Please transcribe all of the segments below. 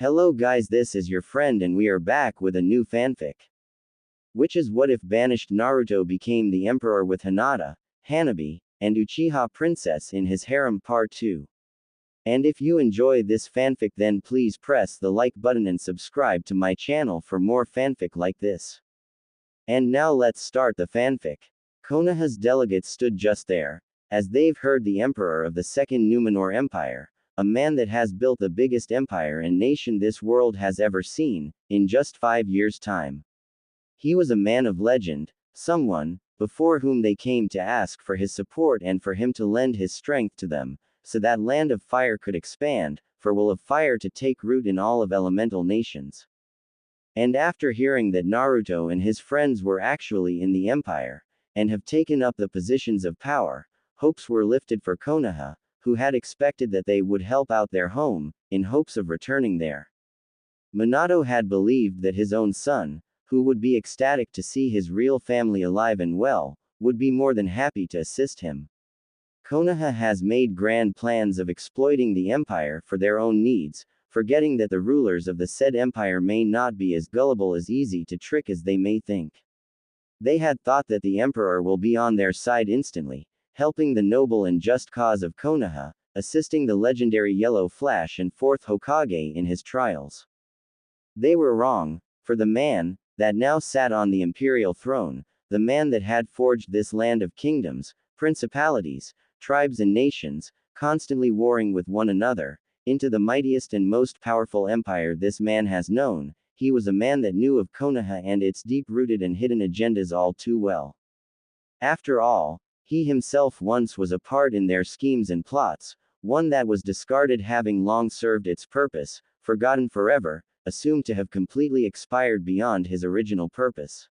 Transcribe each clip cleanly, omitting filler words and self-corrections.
Hello guys, this is your friend and we are back with a new fanfic. Which is what if Banished Naruto became the emperor with Hinata, Hanabi, and Uchiha princess in his harem part 2. And if you enjoy this fanfic then please press the like button and subscribe to my channel for more fanfic like this. And now let's start the fanfic. Konoha's delegates stood just there, as they've heard the emperor of the Second Numenor Empire, a man that has built the biggest empire and nation this world has ever seen, in just 5 years' time. He was a man of legend, someone, before whom they came to ask for his support and for him to lend his strength to them, so that land of fire could expand, for will of fire to take root in all of elemental nations. And after hearing that Naruto and his friends were actually in the empire, and have taken up the positions of power, hopes were lifted for Konoha, who had expected that they would help out their home, in hopes of returning there. Minato had believed that his own son, who would be ecstatic to see his real family alive and well, would be more than happy to assist him. Konoha has made grand plans of exploiting the empire for their own needs, forgetting that the rulers of the said empire may not be as gullible as easy to trick as they may think. They had thought that the emperor will be on their side instantly, helping the noble and just cause of Konoha, assisting the legendary Yellow Flash and 4th Hokage in his trials. They were wrong, for the man that now sat on the imperial throne, the man that had forged this land of kingdoms, principalities, tribes and nations, constantly warring with one another, into the mightiest and most powerful empire this man has known, he was a man that knew of Konoha and its deep-rooted and hidden agendas all too well. After all, he himself once was a part in their schemes and plots, one that was discarded having long served its purpose, forgotten forever, assumed to have completely expired beyond his original purpose.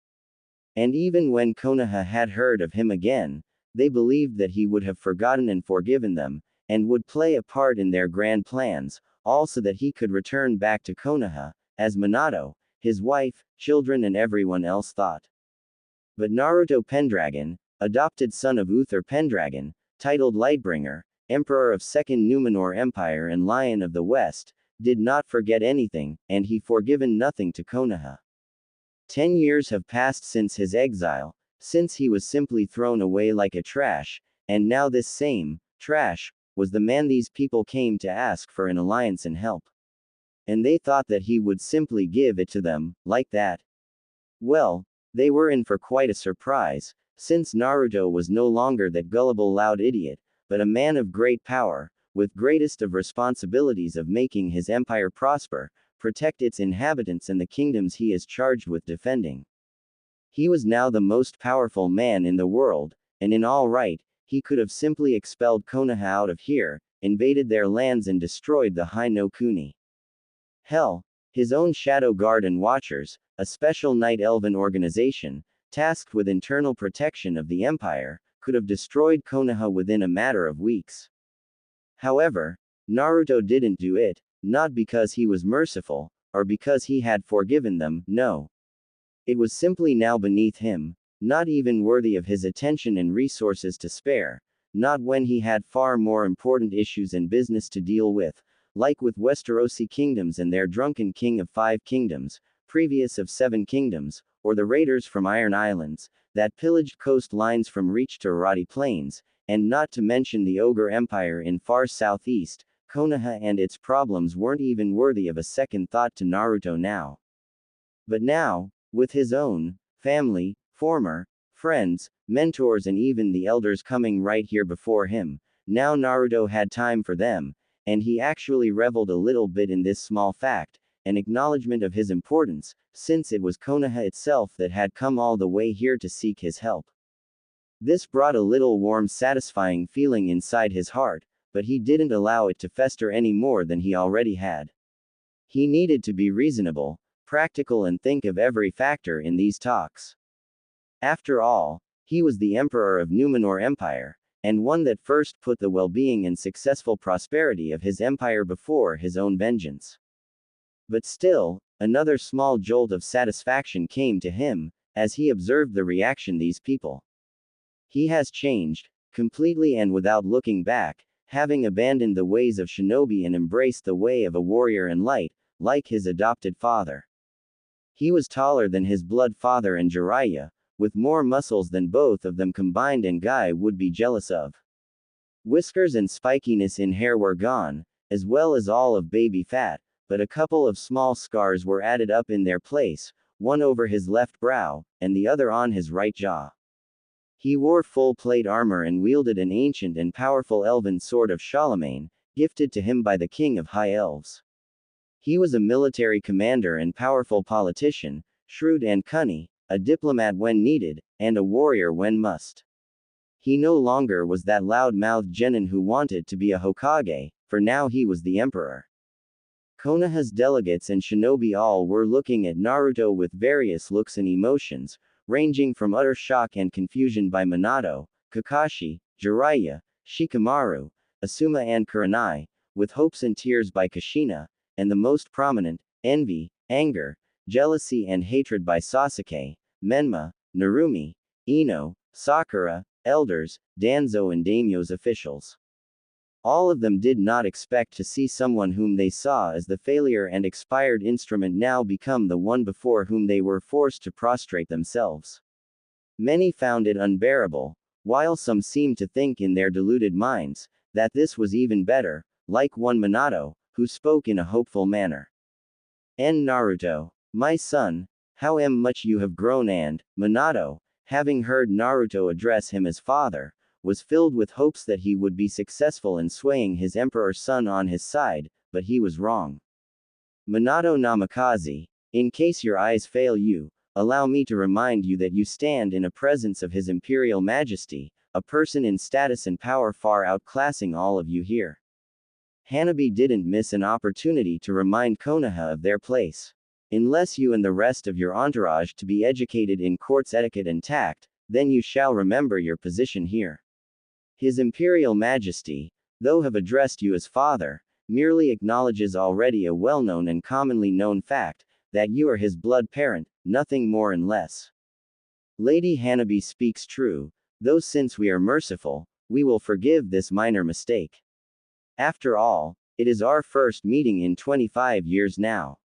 And even when Konoha had heard of him again, they believed that he would have forgotten and forgiven them, and would play a part in their grand plans, also that he could return back to Konoha, as Minato, his wife, children and everyone else thought. But Naruto Pendragon, adopted son of Uther Pendragon, titled Lightbringer, Emperor of Second Numenor Empire and Lion of the West, did not forget anything, and he forgiven nothing to Konoha. 10 years have passed since his exile, since he was simply thrown away like a trash, and now this same trash was the man these people came to ask for an alliance and help. And they thought that he would simply give it to them, like that. Well, they were in for quite a surprise, since Naruto was no longer that gullible loud idiot, but a man of great power, with greatest of responsibilities of making his empire prosper, protect its inhabitants and the kingdoms he is charged with defending. He was now the most powerful man in the world, and in all right, he could have simply expelled Konoha out of here, invaded their lands and destroyed the High no Kuni. Hell, his own Shadow Guard and Watchers, a special night elven organization, tasked with internal protection of the empire, could have destroyed Konoha within a matter of weeks. However, Naruto didn't do it, not because he was merciful, or because he had forgiven them, no. It was simply now beneath him, not even worthy of his attention and resources to spare, not when he had far more important issues and business to deal with, like with Westerosi kingdoms and their drunken king of 5 kingdoms, previous of 7 kingdoms, or the raiders from Iron Islands, that pillaged coastlines from Reach to Arati Plains, and not to mention the Ogre Empire in far southeast. Konoha and its problems weren't even worthy of a second thought to Naruto now. But now, with his own family, former friends, mentors and even the elders coming right here before him, now Naruto had time for them, and he actually reveled a little bit in this small fact, an acknowledgement of his importance, since it was Konoha itself that had come all the way here to seek his help. This brought a little warm satisfying feeling inside his heart, but he didn't allow it to fester any more than he already had. He needed to be reasonable, practical and think of every factor in these talks. After all, he was the emperor of Numenor Empire, and one that first put the well-being and successful prosperity of his empire before his own vengeance. But still, another small jolt of satisfaction came to him, as he observed the reaction these people. He has changed, completely and without looking back, having abandoned the ways of shinobi and embraced the way of a warrior and light, like his adopted father. He was taller than his blood father and Jiraiya, with more muscles than both of them combined, and Guy would be jealous of. Whiskers and spikiness in hair were gone, as well as all of baby fat, but a couple of small scars were added up in their place, one over his left brow, and the other on his right jaw. He wore full plate armor and wielded an ancient and powerful elven sword of Charlemagne, gifted to him by the king of high elves. He was a military commander and powerful politician, shrewd and cunning, a diplomat when needed, and a warrior when must. He no longer was that loud-mouthed genin who wanted to be a Hokage, for now he was the emperor. Konoha's delegates and shinobi all were looking at Naruto with various looks and emotions, ranging from utter shock and confusion by Minato, Kakashi, Jiraiya, Shikamaru, Asuma and Kurenai, with hopes and tears by Kushina, and the most prominent, envy, anger, jealousy and hatred by Sasuke, Menma, Narumi, Ino, Sakura, elders, Danzo and daimyo's officials. All of them did not expect to see someone whom they saw as the failure and expired instrument now become the one before whom they were forced to prostrate themselves. Many found it unbearable, while some seemed to think in their deluded minds that this was even better, like one Minato, who spoke in a hopeful manner. Naruto, my son, how much you have grown, and Minato, having heard Naruto address him as father, was filled with hopes that he would be successful in swaying his emperor's son on his side, but he was wrong. Minato Namikaze, in case your eyes fail you, allow me to remind you that you stand in a presence of His Imperial Majesty, a person in status and power far outclassing all of you here. Hanabi didn't miss an opportunity to remind Konoha of their place. Unless you and the rest of your entourage to be educated in court's etiquette and tact, then you shall remember your position here. His Imperial Majesty, though have addressed you as father, merely acknowledges already a well-known and commonly known fact, that you are his blood parent, nothing more and less. Lady Hanabi speaks true, though since we are merciful, we will forgive this minor mistake. After all, it is our first meeting in 25 years now.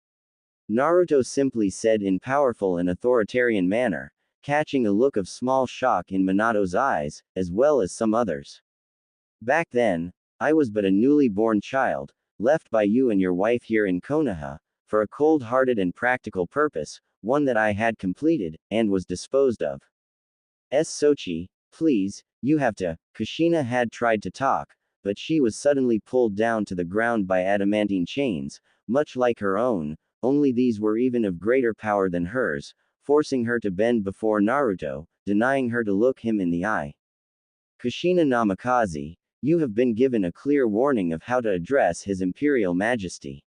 Naruto simply said in powerful and authoritarian manner, catching a look of small shock in Minato's eyes, as well as some others. Back then, I was but a newly born child, left by you and your wife here in Konoha, for a cold-hearted and practical purpose, one that I had completed, and was disposed of. Sochi, please, you have to. Kushina had tried to talk, but she was suddenly pulled down to the ground by adamantine chains, much like her own, only these were even of greater power than hers, forcing her to bend before Naruto, denying her to look him in the eye. Kushina Namikaze, you have been given a clear warning of how to address His Imperial Majesty.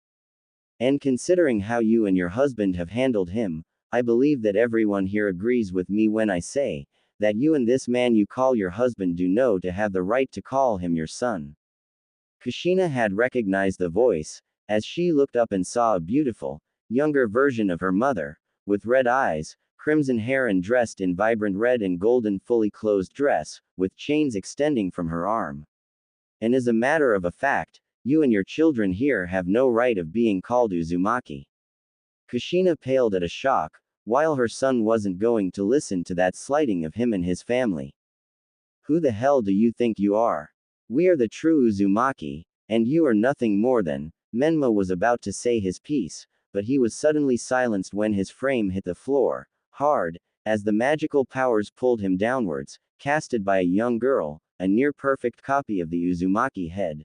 And considering how you and your husband have handled him, I believe that everyone here agrees with me when I say, that you and this man you call your husband do know to have the right to call him your son. Kushina had recognized the voice, as she looked up and saw a beautiful, younger version of her mother, with red eyes, crimson hair and dressed in vibrant red and golden fully closed dress, with chains extending from her arm. And as a matter of a fact, you and your children here have no right of being called Uzumaki. Kushina paled at a shock, while her son wasn't going to listen to that slighting of him and his family. Who the hell do you think you are? We are the true Uzumaki, and you are nothing more than. Menma was about to say his piece, but he was suddenly silenced when his frame hit the floor, hard, as the magical powers pulled him downwards, casted by a young girl, a near-perfect copy of the Uzumaki head.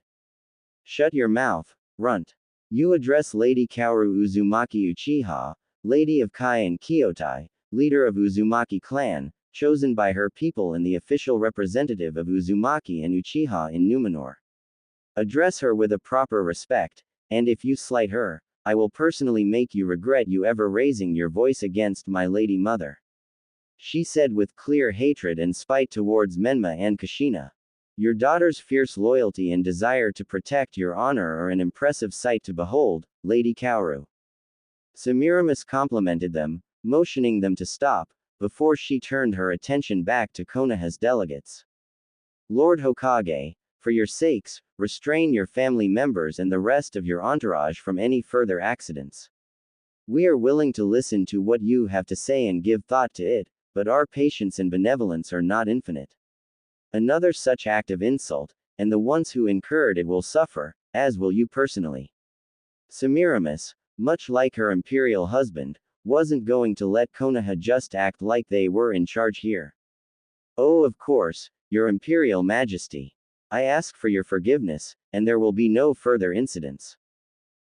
Shut your mouth, runt. You address Lady Kaoru Uzumaki Uchiha, Lady of Kai and Kyotai, leader of Uzumaki clan, chosen by her people and the official representative of Uzumaki and Uchiha in Numenor. Address her with a proper respect, and if you slight her, I will personally make you regret you ever raising your voice against my lady mother. She said with clear hatred and spite towards Menma and Kushina. Your daughter's fierce loyalty and desire to protect your honor are an impressive sight to behold, Lady Kaoru. Semiramis complimented them, motioning them to stop, before she turned her attention back to Konoha's delegates. Lord Hokage, For your sakes, restrain your family members and the rest of your entourage from any further accidents. We are willing to listen to what you have to say and give thought to it, but our patience and benevolence are not infinite. Another such act of insult, and the ones who incurred it will suffer, as will you personally. Semiramis, much like her imperial husband, wasn't going to let Konoha just act like they were in charge here. Oh, of course, your imperial majesty. I ask for your forgiveness, and there will be no further incidents.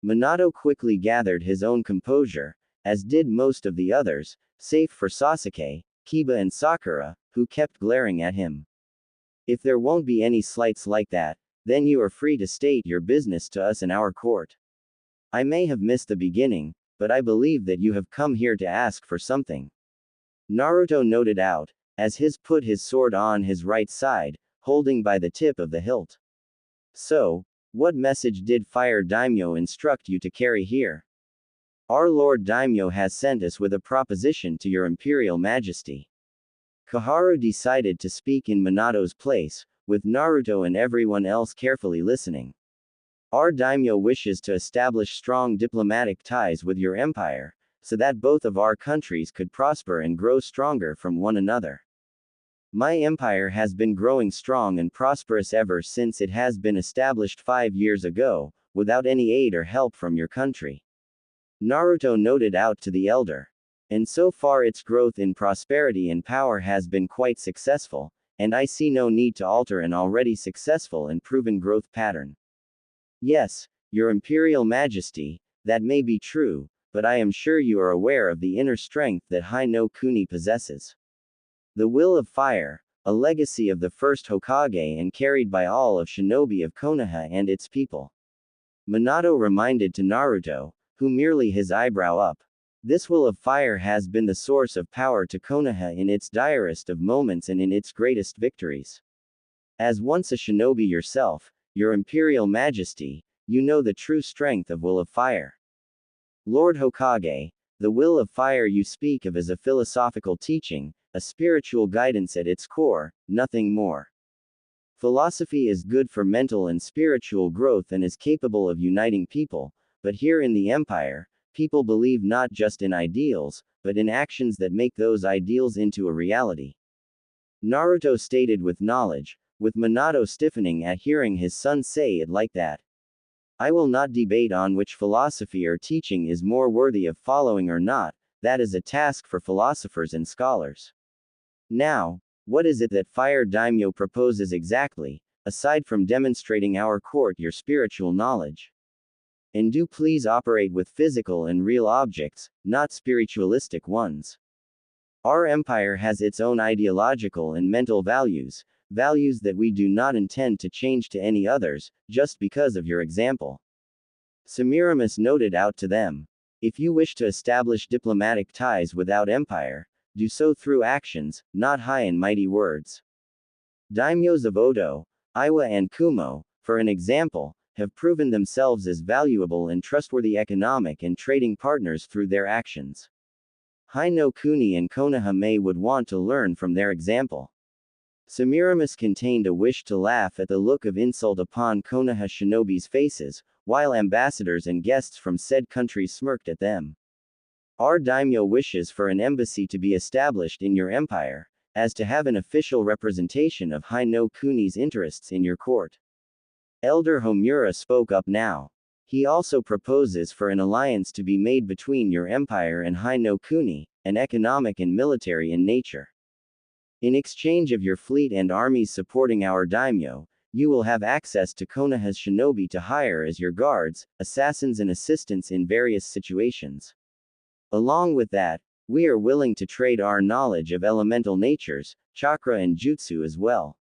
Minato quickly gathered his own composure, as did most of the others, save for Sasuke, Kiba and Sakura, who kept glaring at him. If there won't be any slights like that, then you are free to state your business to us in our court. I may have missed the beginning, but I believe that you have come here to ask for something. Naruto noted out, as his put his sword on his right side, holding by the tip of the hilt. So, what message did Fire Daimyo instruct you to carry here? Our Lord Daimyo has sent us with a proposition to your Imperial Majesty. Koharu decided to speak in Minato's place, with Naruto and everyone else carefully listening. Our daimyo wishes to establish strong diplomatic ties with your empire, so that both of our countries could prosper and grow stronger from one another. My empire has been growing strong and prosperous ever since it has been established 5 years ago, without any aid or help from your country. Naruto noted out to the elder. And so far its growth in prosperity and power has been quite successful, and I see no need to alter an already successful and proven growth pattern. Yes, your Imperial Majesty, that may be true, but I am sure you are aware of the inner strength that Hino Kuni possesses. The will of fire, a legacy of the first Hokage and carried by all of shinobi of Konoha and its people. Minato reminded to Naruto, who merely his eyebrow up. This will of fire has been the source of power to Konoha in its direst of moments and in its greatest victories. As once a shinobi yourself, your Imperial Majesty, you know the true strength of will of fire. Lord Hokage, the will of fire you speak of is a philosophical teaching, a spiritual guidance at its core, nothing more. Philosophy is good for mental and spiritual growth and is capable of uniting people, but here in the Empire, people believe not just in ideals, but in actions that make those ideals into a reality. Naruto stated with knowledge, with Minato stiffening at hearing his son say it like that. I will not debate on which philosophy or teaching is more worthy of following or not, that is a task for philosophers and scholars. Now, what is it that Fire Daimyo proposes exactly, aside from demonstrating our court your spiritual knowledge? And do please operate with physical and real objects, not spiritualistic ones. Our empire has its own ideological and mental values, values that we do not intend to change to any others, just because of your example. Semiramis noted out to them. If you wish to establish diplomatic ties without empire, do so through actions, not high and mighty words. Daimyos of Odo, Iwa and Kumo, for an example, have proven themselves as valuable and trustworthy economic and trading partners through their actions. Hino Kuni and Konohame would want to learn from their example. Semiramis contained a wish to laugh at the look of insult upon Konoha shinobi's faces, while ambassadors and guests from said countries smirked at them. Our daimyo wishes for an embassy to be established in your empire, as to have an official representation of Hino Kuni's interests in your court. Elder Homura spoke up now. He also proposes for an alliance to be made between your empire and Hino Kuni, an economic and military in nature. In exchange of your fleet and armies supporting our daimyo, you will have access to Konoha's shinobi to hire as your guards, assassins and assistants in various situations. Along with that, we are willing to trade our knowledge of elemental natures, chakra and jutsu as well.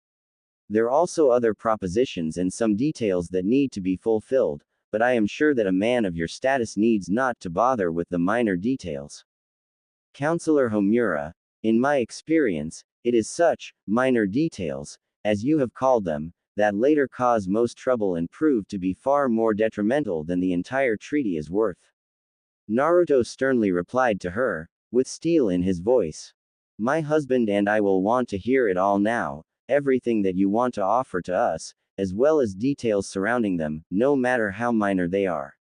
There are also other propositions and some details that need to be fulfilled, but I am sure that a man of your status needs not to bother with the minor details. Counselor Homura, in my experience, it is such minor details, as you have called them, that later cause most trouble and prove to be far more detrimental than the entire treaty is worth. Naruto sternly replied to her, with steel in his voice. My husband and I will want to hear it all now, everything that you want to offer to us, as well as details surrounding them, no matter how minor they are.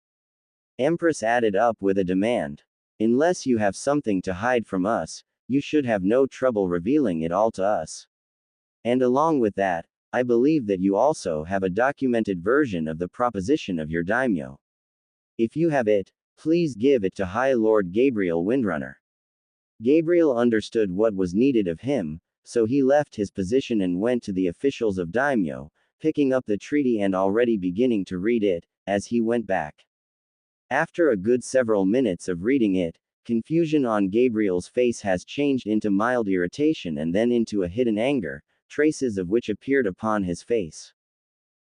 Empress added up with a demand. Unless you have something to hide from us, you should have no trouble revealing it all to us. And along with that, I believe that you also have a documented version of the proposition of your daimyo. If you have it, please give it to High Lord Gabriel Windrunner. Gabriel understood what was needed of him, so he left his position and went to the officials of daimyo, picking up the treaty and already beginning to read it, as he went back. After a good several minutes of reading it, confusion on Gabriel's face has changed into mild irritation and then into a hidden anger, traces of which appeared upon his face.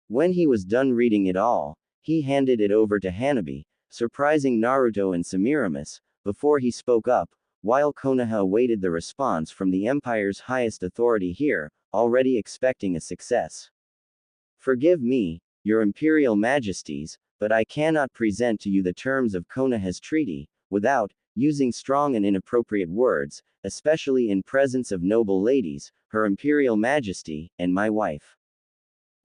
When he was done reading it all, he handed it over to Hanabi, surprising Naruto and Semiramis, before he spoke up, while Konoha awaited the response from the Empire's highest authority here, already expecting a success. Forgive me, your Imperial Majesties, but I cannot present to you the terms of Konoha's treaty, without using strong and inappropriate words, especially in presence of noble ladies, Her Imperial Majesty, and my wife.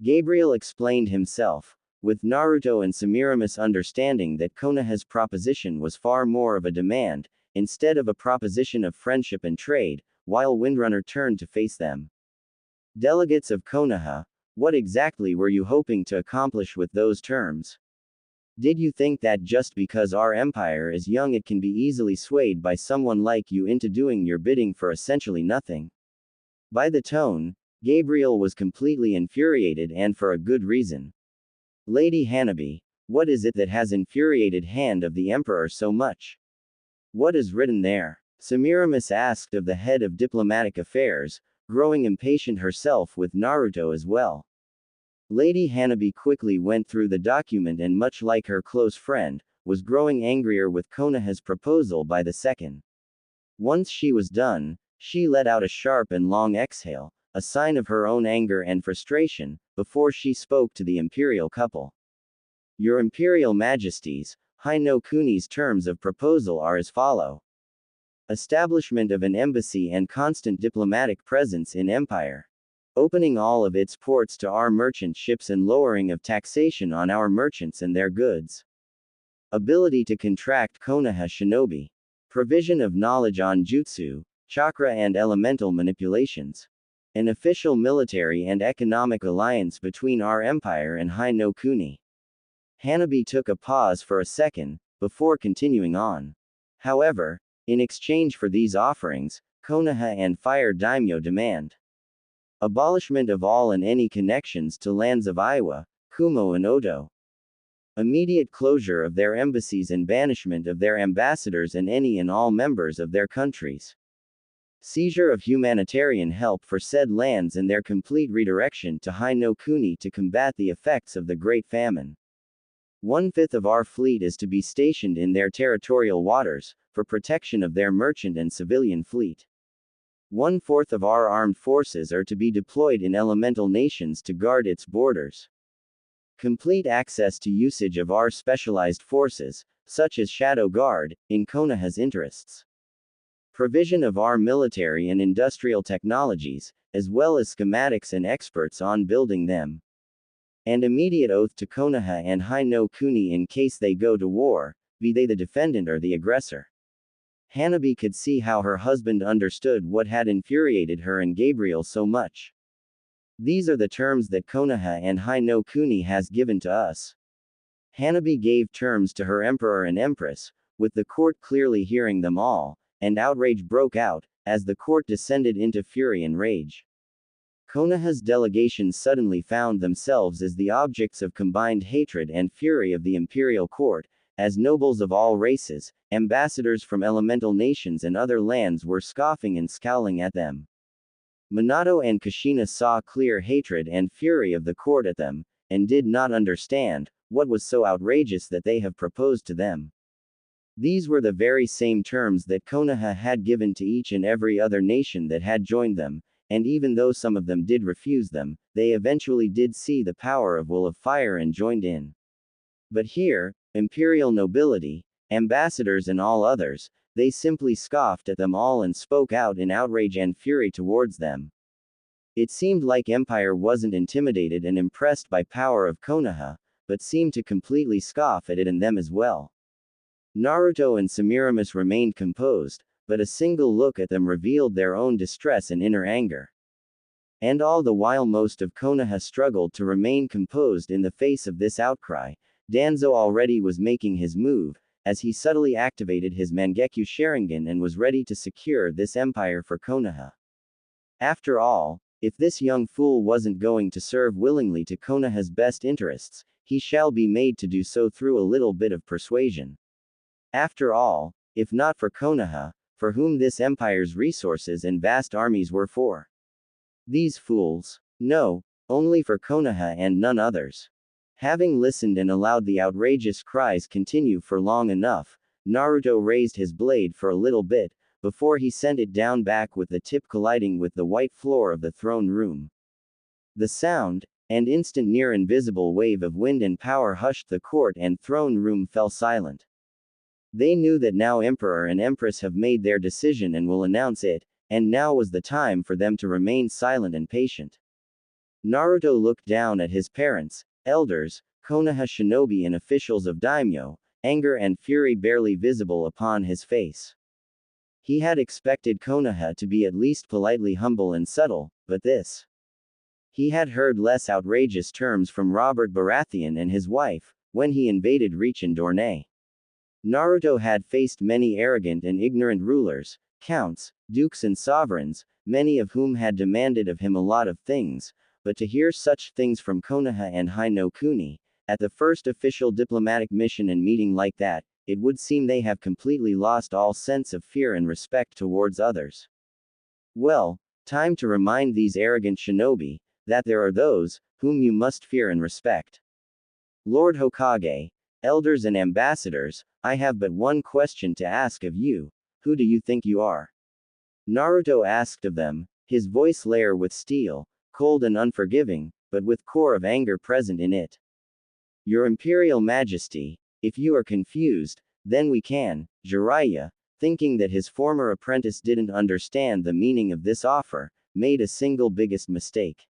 Gabriel explained himself, with Naruto and Semiramis understanding that Konoha's proposition was far more of a demand, instead of a proposition of friendship and trade, while Windrunner turned to face them. Delegates of Konoha, what exactly were you hoping to accomplish with those terms? Did you think that just because our empire is young it can be easily swayed by someone like you into doing your bidding for essentially nothing? By the tone, Gabriel was completely infuriated and for a good reason. Lady Hanabi, what is it that has infuriated Hand of the Emperor so much? What is written there? Semiramis asked of the head of diplomatic affairs, growing impatient herself with Naruto as well. Lady Hanabi quickly went through the document and much like her close friend, was growing angrier with Konoha's proposal by the second. Once she was done, she let out a sharp and long exhale, a sign of her own anger and frustration, before she spoke to the imperial couple. Your Imperial Majesties, High no Kuni's terms of proposal are as follow. Establishment of an embassy and constant diplomatic presence in Empire. Opening all of its ports to our merchant ships and lowering of taxation on our merchants and their goods. Ability to contract Konoha shinobi. Provision of knowledge on jutsu, chakra and elemental manipulations. An official military and economic alliance between our empire and High no Kuni. Hanabi took a pause for a second, before continuing on. However, in exchange for these offerings, Konoha and Fire Daimyo demand abolishment of all and any connections to lands of Iwa, Kumo and Oto. Immediate closure of their embassies and banishment of their ambassadors and any and all members of their countries. Seizure of humanitarian help for said lands and their complete redirection to High no Kuni to combat the effects of the Great Famine. 1/5 of our fleet is to be stationed in their territorial waters, for protection of their merchant and civilian fleet. 1/4 of our armed forces are to be deployed in elemental nations to guard its borders. Complete access to usage of our specialized forces, such as Shadow Guard, in Konoha's interests. Provision of our military and industrial technologies, as well as schematics and experts on building them. And immediate oath to Konoha and High no Kuni in case they go to war, be they the defendant or the aggressor. Hanabi could see how her husband understood what had infuriated her and Gabriel so much. These are the terms that Konoha and High no Kuni has given to us. Hanabi gave terms to her emperor and empress, with the court clearly hearing them all, and outrage broke out, as the court descended into fury and rage. Konoha's delegations suddenly found themselves as the objects of combined hatred and fury of the imperial court, as nobles of all races, ambassadors from elemental nations and other lands were scoffing and scowling at them. Minato and Kushina saw clear hatred and fury of the court at them, and did not understand what was so outrageous that they have proposed to them. These were the very same terms that Konoha had given to each and every other nation that had joined them, and even though some of them did refuse them, they eventually did see the power of Will of Fire and joined in. But here, imperial nobility, ambassadors and all others, they simply scoffed at them all and spoke out in outrage and fury towards them. It seemed like Empire wasn't intimidated and impressed by power of Konoha, but seemed to completely scoff at it and them as well. Naruto and Semiramis remained composed, but a single look at them revealed their own distress and inner anger. And all the while most of Konoha struggled to remain composed in the face of this outcry, Danzo already was making his move, as he subtly activated his Mangekyo Sharingan and was ready to secure this empire for Konoha. After all, if this young fool wasn't going to serve willingly to Konoha's best interests, he shall be made to do so through a little bit of persuasion. After all, if not for Konoha, for whom this empire's resources and vast armies were for? These fools? No, only for Konoha and none others. Having listened and allowed the outrageous cries continue for long enough, Naruto raised his blade for a little bit, before he sent it down back with the tip colliding with the white floor of the throne room. The sound, and instant near invisible wave of wind and power hushed the court and throne room fell silent. They knew that now Emperor and Empress have made their decision and will announce it, and now was the time for them to remain silent and patient. Naruto looked down at his parents, elders, Konoha shinobi and officials of daimyo, anger and fury barely visible upon his face. He had expected Konoha to be at least politely humble and subtle, but this. He had heard less outrageous terms from Robert Baratheon and his wife, when he invaded Richen Dorne. Naruto had faced many arrogant and ignorant rulers, counts, dukes and sovereigns, many of whom had demanded of him a lot of things, but to hear such things from Konoha and Hai no Kuni, at the first official diplomatic mission and meeting like that, it would seem they have completely lost all sense of fear and respect towards others. Well, time to remind these arrogant shinobi, that there are those, whom you must fear and respect. Lord Hokage, elders and ambassadors, I have but one question to ask of you. Who do you think you are? Naruto asked of them, his voice layer with steel, cold and unforgiving, but with core of anger present in it. Your Imperial Majesty, if you are confused, then we can, Jiraiya, thinking that his former apprentice didn't understand the meaning of this offer, made a single biggest mistake.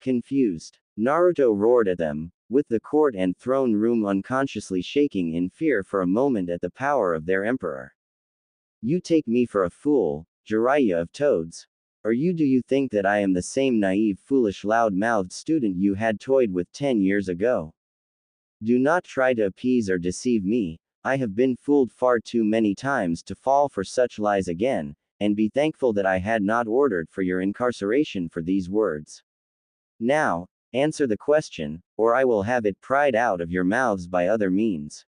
Confused. Naruto roared at them, with the court and throne room unconsciously shaking in fear for a moment at the power of their emperor. You take me for a fool, Jiraiya of Toads? Or do you think that I am the same naive foolish loud-mouthed student you had toyed with 10 years ago? Do not try to appease or deceive me, I have been fooled far too many times to fall for such lies again, and be thankful that I had not ordered for your incarceration for these words. Now, answer the question, or I will have it pried out of your mouths by other means.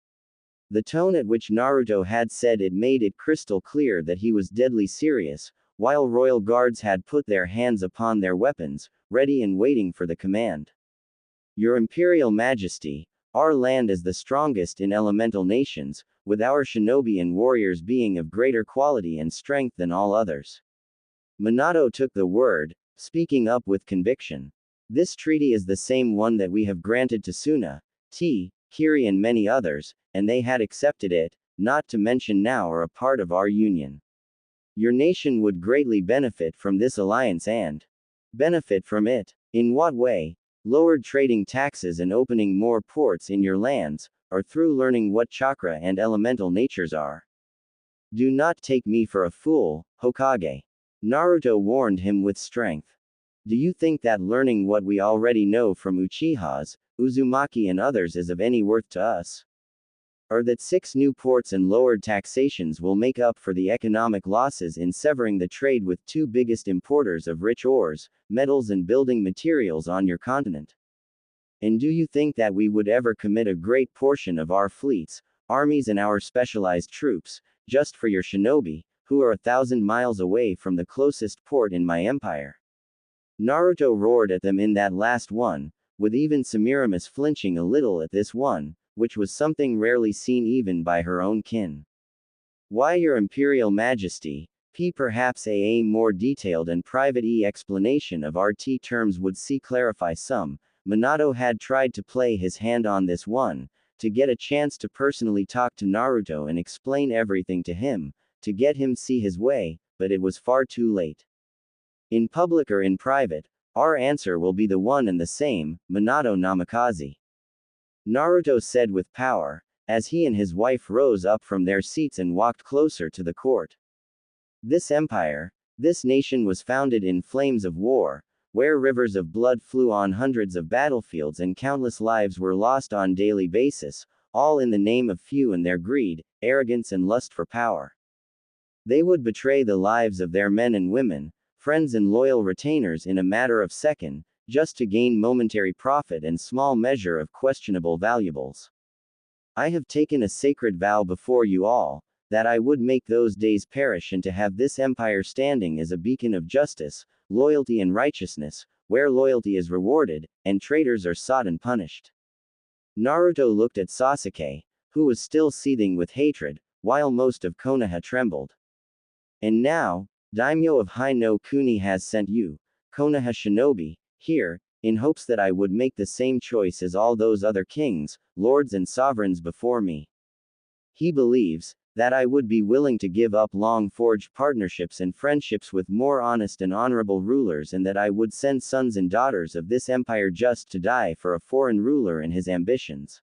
The tone at which Naruto had said it made it crystal clear that he was deadly serious, while royal guards had put their hands upon their weapons, ready and waiting for the command. Your Imperial Majesty, our land is the strongest in elemental nations, with our shinobi and warriors being of greater quality and strength than all others. Minato took the word, speaking up with conviction. This treaty is the same one that we have granted to Suna, Kiri and many others, and they had accepted it, not to mention now are a part of our union. Your nation would greatly benefit from this alliance and benefit from it. In what way? Lowered trading taxes and opening more ports in your lands, or through learning what chakra and elemental natures are. Do not take me for a fool, Hokage. Naruto warned him with strength. Do you think that learning what we already know from Uchihas, Uzumaki and others is of any worth to us? Or that 6 new ports and lowered taxations will make up for the economic losses in severing the trade with 2 biggest importers of rich ores, metals and building materials on your continent? And do you think that we would ever commit a great portion of our fleets, armies and our specialized troops, just for your shinobi, who are 1,000 miles away from the closest port in my empire? Naruto roared at them in that last one, with even Semiramis flinching a little at this one, which was something rarely seen even by her own kin. Why, your Imperial Majesty, perhaps a more detailed and private explanation of RT terms would see clarify some. Minato had tried to play his hand on this one, to get a chance to personally talk to Naruto and explain everything to him, to get him see his way, but it was far too late. In public or in private, our answer will be the one and the same, Minato Namikaze. Naruto said with power, as he and his wife rose up from their seats and walked closer to the court. This empire, this nation was founded in flames of war, where rivers of blood flew on hundreds of battlefields and countless lives were lost on daily basis, all in the name of few and their greed, arrogance and lust for power. They would betray the lives of their men and women, friends and loyal retainers in a matter of second, just to gain momentary profit and small measure of questionable valuables. I have taken a sacred vow before you all, that I would make those days perish and to have this empire standing as a beacon of justice, loyalty and righteousness, where loyalty is rewarded, and traitors are sought and punished. Naruto looked at Sasuke, who was still seething with hatred, while most of Konoha trembled. And now, Daimyo of Hai no Kuni has sent you, Konoha shinobi, here, in hopes that I would make the same choice as all those other kings, lords and sovereigns before me. He believes that I would be willing to give up long-forged partnerships and friendships with more honest and honorable rulers, and that I would send sons and daughters of this empire just to die for a foreign ruler and his ambitions.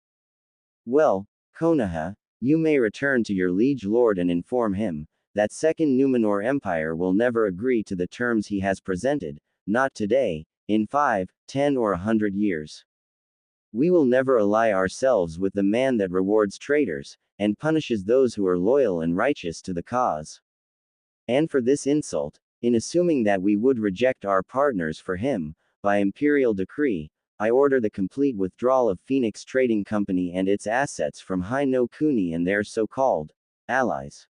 Well, Konoha, you may return to your liege lord and inform him that Second Numenor Empire will never agree to the terms he has presented, not today, in 5, 10 or 100 years. We will never ally ourselves with the man that rewards traitors, and punishes those who are loyal and righteous to the cause. And for this insult, in assuming that we would reject our partners for him, by imperial decree, I order the complete withdrawal of Phoenix Trading Company and its assets from Hai no Kuni and their so-called allies.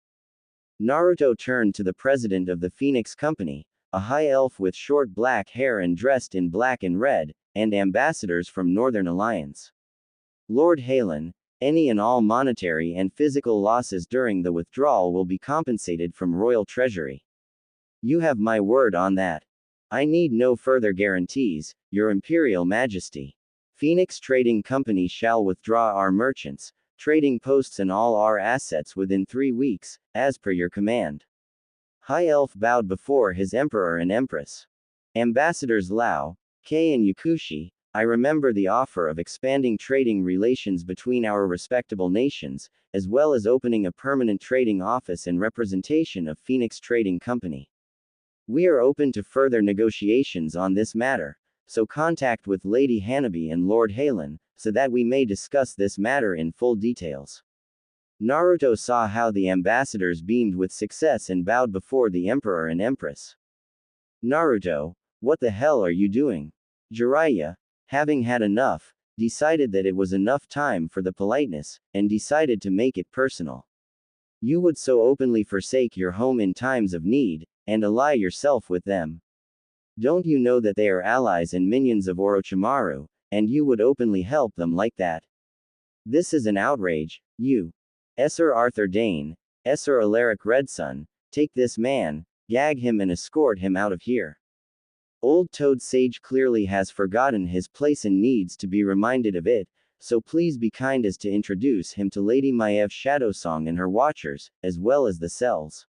Naruto turned to the president of the Phoenix Company, a high elf with short black hair and dressed in black and red, and ambassadors from Northern Alliance. Lord Halen, any and all monetary and physical losses during the withdrawal will be compensated from Royal Treasury. You have my word on that. I need no further guarantees, Your Imperial Majesty. Phoenix Trading Company shall withdraw our merchants, trading posts and all our assets within 3 weeks, as per your command. High Elf bowed before his Emperor and Empress. Ambassadors Lao, Kei and Yakushi, I remember the offer of expanding trading relations between our respectable nations, as well as opening a permanent trading office and representation of Phoenix Trading Company. We are open to further negotiations on this matter, so contact with Lady Hanabi and Lord Halen, so that we may discuss this matter in full details. Naruto saw how the ambassadors beamed with success and bowed before the Emperor and Empress. Naruto, what the hell are you doing? Jiraiya, having had enough, decided that it was enough time for the politeness, and decided to make it personal. You would so openly forsake your home in times of need, and ally yourself with them. Don't you know that they are allies and minions of Orochimaru, and you would openly help them like that? This is an outrage, you. Sir Arthur Dane, Sir Alaric Redsun, take this man, gag him and escort him out of here. Old Toad Sage clearly has forgotten his place and needs to be reminded of it, so please be kind as to introduce him to Lady Maiev Shadowsong and her watchers, as well as the cells.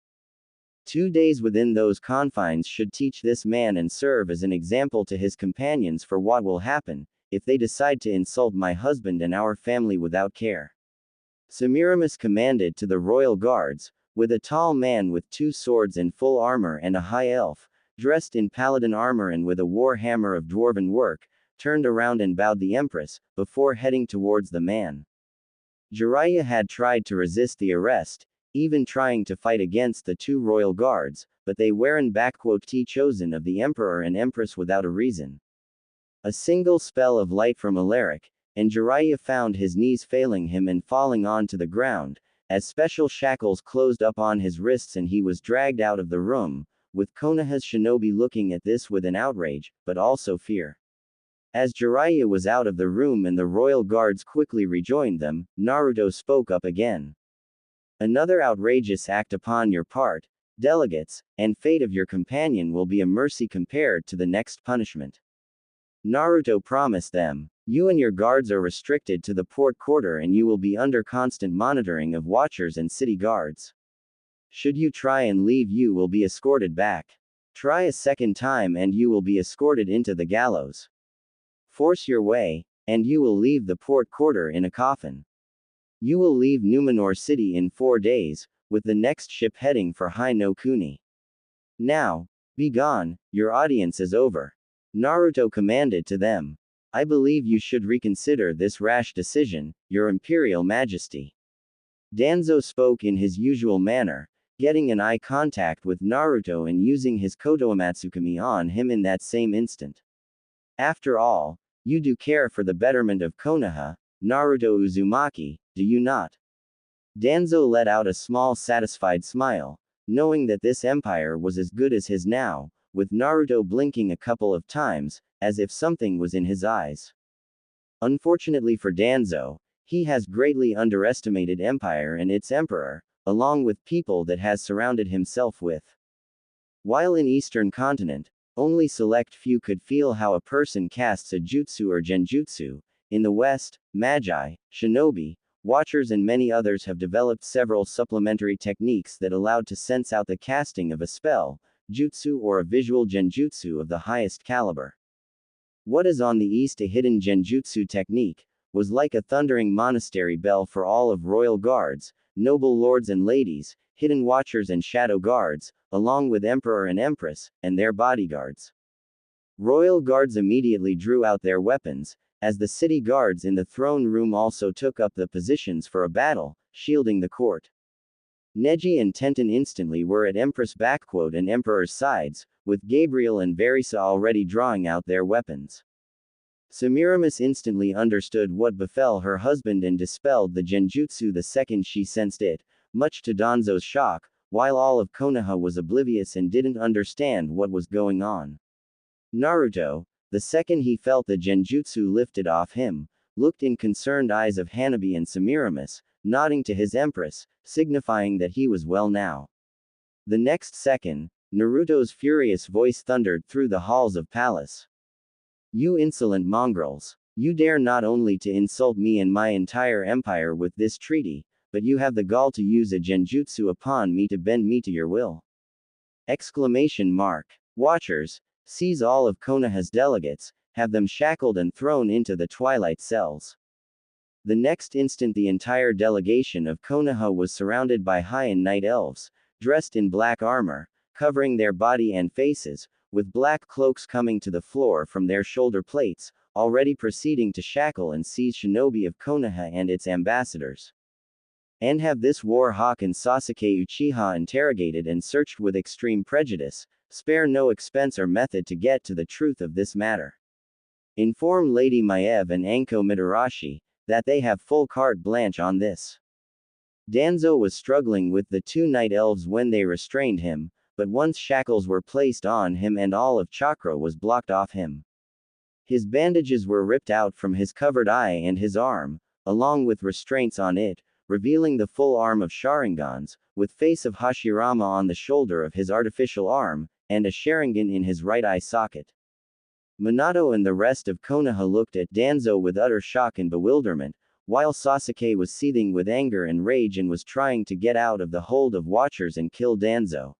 2 days within those confines should teach this man and serve as an example to his companions for what will happen, if they decide to insult my husband and our family without care. Semiramis commanded to the royal guards, with a tall man with 2 swords and full armor and a high elf, dressed in paladin armor and with a war hammer of dwarven work, turned around and bowed the Empress, before heading towards the man. Jiraiya had tried to resist the arrest, even trying to fight against the 2 royal guards, but they weren't chosen of the Emperor and Empress without a reason. A single spell of light from Alaric, and Jiraiya found his knees failing him and falling onto the ground, as special shackles closed up on his wrists and he was dragged out of the room, with Konoha's shinobi looking at this with an outrage, but also fear. As Jiraiya was out of the room and the royal guards quickly rejoined them, Naruto spoke up again. Another outrageous act upon your part, delegates, and fate of your companion will be a mercy compared to the next punishment. Naruto promised them, you and your guards are restricted to the port quarter and you will be under constant monitoring of watchers and city guards. Should you try and leave you will be escorted back. Try a second time and you will be escorted into the gallows. Force your way, and you will leave the port quarter in a coffin. You will leave Numenor City in 4 days, with the next ship heading for Hai no Kuni. Now, be gone, your audience is over. Naruto commanded to them. I believe you should reconsider this rash decision, your Imperial Majesty. Danzo spoke in his usual manner, getting an eye contact with Naruto and using his Kotoamatsukami on him in that same instant. After all, you do care for the betterment of Konoha, Naruto Uzumaki, do you not? Danzo let out a small satisfied smile, knowing that this empire was as good as his now, with Naruto blinking a couple of times, as if something was in his eyes. Unfortunately for Danzo, he has greatly underestimated empire and its emperor, along with people that has surrounded himself with. While in Eastern continent, only select few could feel how a person casts a jutsu or genjutsu. In the West, magi, shinobi, watchers and many others have developed several supplementary techniques that allowed to sense out the casting of a spell, jutsu or a visual genjutsu of the highest caliber. What is on the East a hidden genjutsu technique, was like a thundering monastery bell for all of royal guards, noble lords and ladies, hidden watchers and shadow guards, along with emperor and empress, and their bodyguards. Royal guards immediately drew out their weapons, as the city guards in the throne room also took up the positions for a battle, shielding the court. Neji and Tenten instantly were at Empress and Emperor's sides, with Gabriel and Verisa already drawing out their weapons. Semiramis instantly understood what befell her husband and dispelled the genjutsu the second she sensed it, much to Danzo's shock, while all of Konoha was oblivious and didn't understand what was going on. Naruto, the second he felt the genjutsu lifted off him, looked in concerned eyes of Hanabi and Semiramis, nodding to his empress, signifying that he was well now. The next second, Naruto's furious voice thundered through the halls of palace. You insolent mongrels! You dare not only to insult me and my entire empire with this treaty, but you have the gall to use a genjutsu upon me to bend me to your will! Exclamation mark. Watchers, seize all of Konoha's delegates, have them shackled and thrown into the twilight cells. The next instant the entire delegation of Konoha was surrounded by Heian night elves, dressed in black armor, covering their body and faces, with black cloaks coming to the floor from their shoulder plates, already proceeding to shackle and seize shinobi of Konoha and its ambassadors. And have this war hawk and Sasuke Uchiha interrogated and searched with extreme prejudice, spare no expense or method to get to the truth of this matter. Inform Lady Maev and Anko Mitarashi, that they have full carte blanche on this. Danzo was struggling with the two night elves when they restrained him, but once shackles were placed on him and all of chakra was blocked off him. His bandages were ripped out from his covered eye and his arm, along with restraints on it, revealing the full arm of Sharingans, with face of Hashirama on the shoulder of his artificial arm, and a Sharingan in his right eye socket. Minato and the rest of Konoha looked at Danzo with utter shock and bewilderment, while Sasuke was seething with anger and rage and was trying to get out of the hold of watchers and kill Danzo.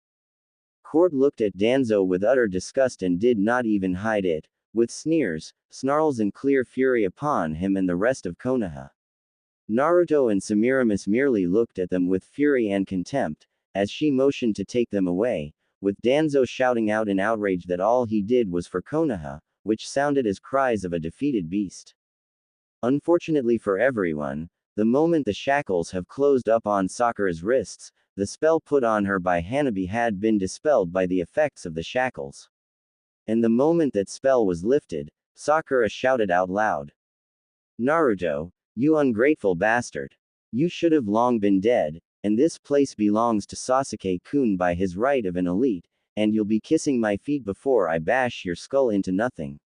Court looked at Danzo with utter disgust and did not even hide it, with sneers, snarls and clear fury upon him and the rest of Konoha. Naruto and Semiramis merely looked at them with fury and contempt, as she motioned to take them away, with Danzo shouting out in outrage that all he did was for Konoha, which sounded as cries of a defeated beast. Unfortunately for everyone, the moment the shackles have closed up on Sakura's wrists, the spell put on her by Hanabi had been dispelled by the effects of the shackles. And the moment that spell was lifted, Sakura shouted out loud. Naruto, you ungrateful bastard! You should have long been dead, and this place belongs to Sasuke-kun by his right of an elite, and you'll be kissing my feet before I bash your skull into nothing.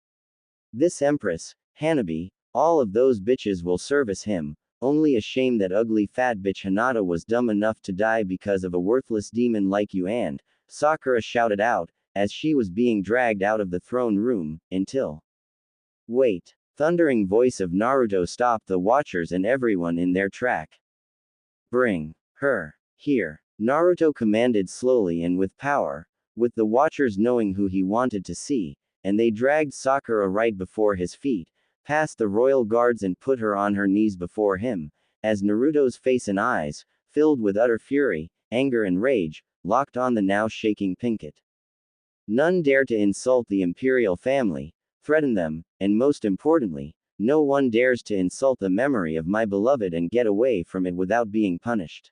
This Empress, Hanabi, all of those bitches will service him, only a shame that ugly fat bitch Hinata was dumb enough to die because of a worthless demon like you and, Sakura shouted out, as she was being dragged out of the throne room, until. Wait. Thundering voice of Naruto stopped the watchers and everyone in their track. Bring her here. Naruto commanded slowly and with power, with the watchers knowing who he wanted to see, and they dragged Sakura right before his feet, past the royal guards and put her on her knees before him, as Naruto's face and eyes, filled with utter fury, anger and rage, locked on the now shaking Pinkett. None dare to insult the imperial family, threaten them, and most importantly, no one dares to insult the memory of my beloved and get away from it without being punished.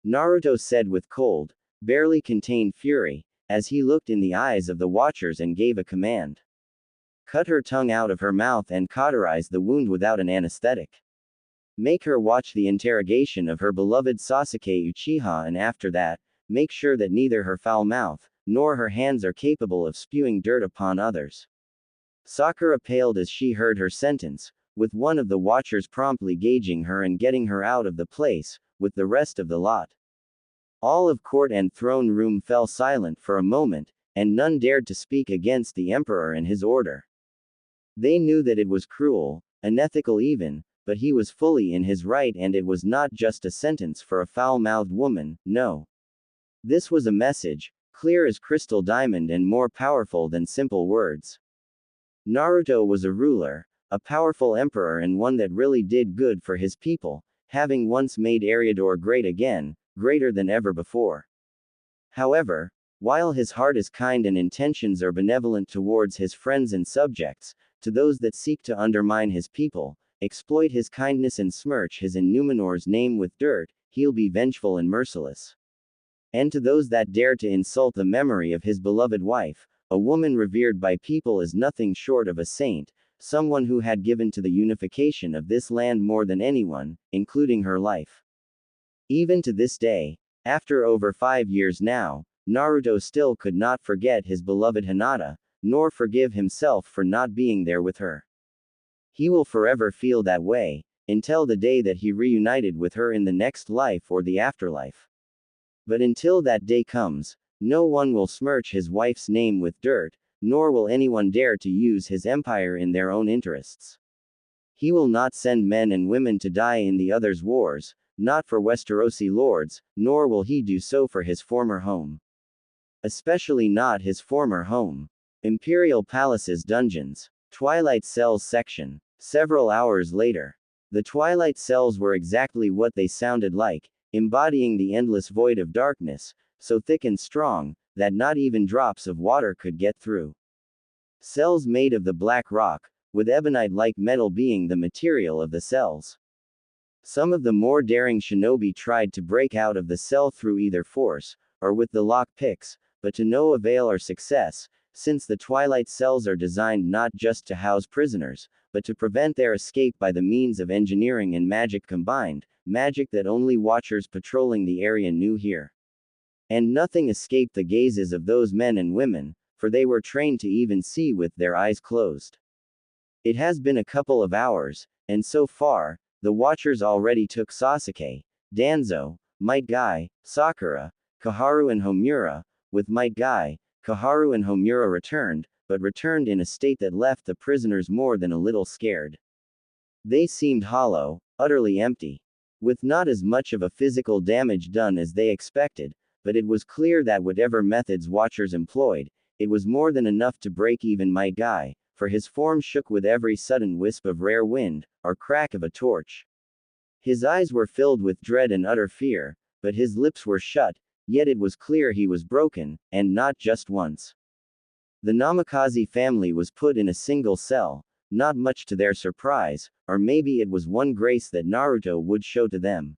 Naruto said with cold, barely contained fury, as he looked in the eyes of the watchers and gave a command. Cut her tongue out of her mouth and cauterize the wound without an anesthetic. Make her watch the interrogation of her beloved Sasuke Uchiha, and after that, make sure that neither her foul mouth, nor her hands are capable of spewing dirt upon others. Sakura paled as she heard her sentence, with one of the watchers promptly gauging her and getting her out of the place, with the rest of the lot. All of court and throne room fell silent for a moment, and none dared to speak against the emperor and his order. They knew that it was cruel, unethical even, but he was fully in his right, and it was not just a sentence for a foul-mouthed woman, no. This was a message, clear as crystal diamond and more powerful than simple words. Naruto was a ruler, a powerful emperor, and one that really did good for his people, having once made Eriador great again, greater than ever before. However, while his heart is kind and intentions are benevolent towards his friends and subjects, to those that seek to undermine his people, exploit his kindness and smirch his and Numenor's name with dirt, he'll be vengeful and merciless. And to those that dare to insult the memory of his beloved wife, a woman revered by people as nothing short of a saint, someone who had given to the unification of this land more than anyone, including her life. Even to this day, after over 5 years now, Naruto still could not forget his beloved Hinata, nor forgive himself for not being there with her. He will forever feel that way, until the day that he reunited with her in the next life or the afterlife. But until that day comes, no one will smirch his wife's name with dirt, nor will anyone dare to use his empire in their own interests. He will not send men and women to die in the others' wars, not for Westerosi lords, nor will he do so for his former home. Especially not his former home. Imperial Palace's dungeons. Twilight Cells section. Several hours later. The Twilight Cells were exactly what they sounded like, embodying the endless void of darkness, so thick and strong, that not even drops of water could get through. Cells made of the black rock, with ebonite-like metal being the material of the cells. Some of the more daring shinobi tried to break out of the cell through either force, or with the lock picks, but to no avail or success, since the Twilight Cells are designed not just to house prisoners, but to prevent their escape by the means of engineering and magic combined, magic that only watchers patrolling the area knew here. And nothing escaped the gazes of those men and women, for they were trained to even see with their eyes closed. It has been a couple of hours, and so far, the watchers already took Sasuke, Danzo, Might Guy, Sakura, Koharu and Homura. With Might Guy, Koharu and Homura returned, but returned in a state that left the prisoners more than a little scared. They seemed hollow, utterly empty. With not as much of a physical damage done as they expected, but it was clear that whatever methods watchers employed, it was more than enough to break even Might Guy, for his form shook with every sudden wisp of rare wind, or crack of a torch. His eyes were filled with dread and utter fear, but his lips were shut, yet it was clear he was broken, and not just once. The Namikaze family was put in a single cell, not much to their surprise, or maybe it was one grace that Naruto would show to them.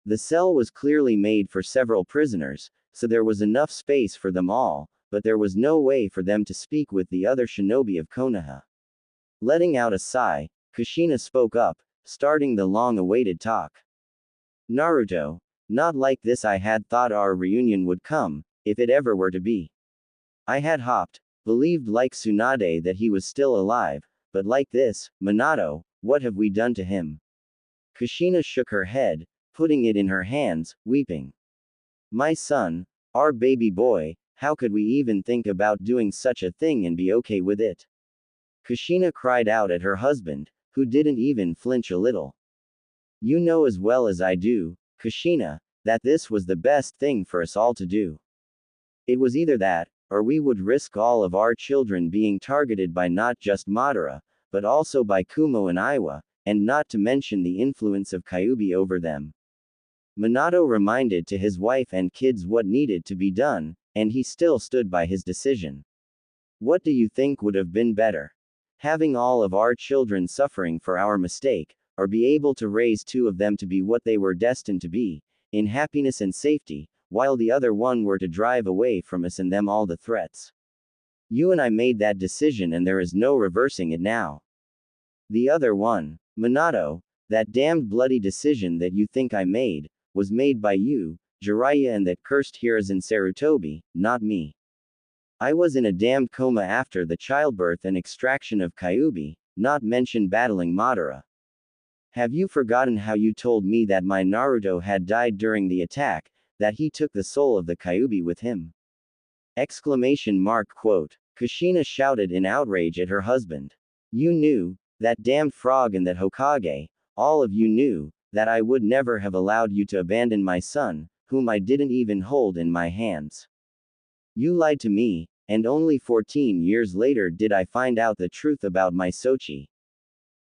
The cell was clearly made for several prisoners, so there was enough space for them all, but there was no way for them to speak with the other shinobi of Konoha. Letting out a sigh, Kushina spoke up, starting the long-awaited talk. Naruto, not like this. I had thought our reunion would come, if it ever were to be. I had hoped, believed like Tsunade that he was still alive, but like this, Minato, what have we done to him? Kushina shook her head, putting it in her hands, weeping. My son, our baby boy, how could we even think about doing such a thing and be okay with it? Kushina cried out at her husband, who didn't even flinch a little. You know as well as I do, Kushina, that this was the best thing for us all to do. It was either that, or we would risk all of our children being targeted by not just Madara, but also by Kumo and Iwa, and not to mention the influence of Kyuubi over them. Minato reminded to his wife and kids what needed to be done, and he still stood by his decision. What do you think would have been better? Having all of our children suffering for our mistake, or be able to raise two of them to be what they were destined to be, in happiness and safety, while the other one were to drive away from us and them all the threats. You and I made that decision and there is no reversing it now. The other one, Minato, that damned bloody decision that you think I made, was made by you, Jiraiya, and that cursed Hiruzen Sarutobi, not me. I was in a damned coma after the childbirth and extraction of Kyuubi, not mention battling Madara. Have you forgotten how you told me that my Naruto had died during the attack, that he took the soul of the Kyuubi with him? Exclamation mark quote. Kushina shouted in outrage at her husband. You knew, that damned frog and that Hokage, all of you knew, that I would never have allowed you to abandon my son, whom I didn't even hold in my hands. You lied to me, and only 14 years later did I find out the truth about my Sochi.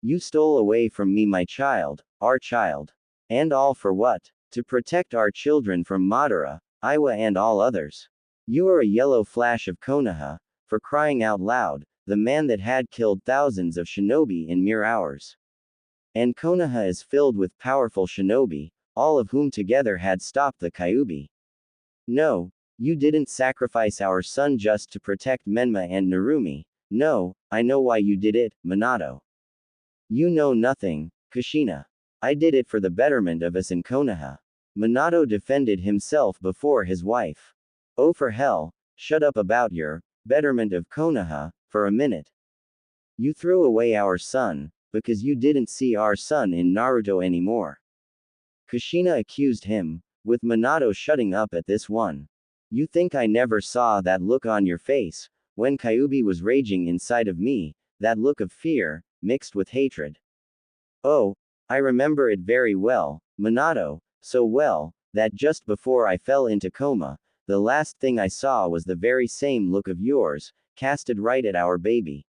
You stole away from me my child, our child. And all for what? To protect our children from Madara, Iwa and all others. You are a yellow flash of Konoha, for crying out loud, the man that had killed thousands of shinobi in mere hours. And Konoha is filled with powerful shinobi, all of whom together had stopped the Kyuubi. No, you didn't sacrifice our son just to protect Menma and Narumi. No, I know why you did it, Minato. You know nothing, Kushina. I did it for the betterment of us in Konoha. Minato defended himself before his wife. Oh for hell, shut up about your betterment of Konoha, for a minute. You threw away our son, because you didn't see our son in Naruto anymore. Kushina accused him, with Minato shutting up at this one. You think I never saw that look on your face, when Kyuubi was raging inside of me, that look of fear, mixed with hatred. Oh, I remember it very well, Minato, so well, that just before I fell into coma, the last thing I saw was the very same look of yours, casted right at our baby.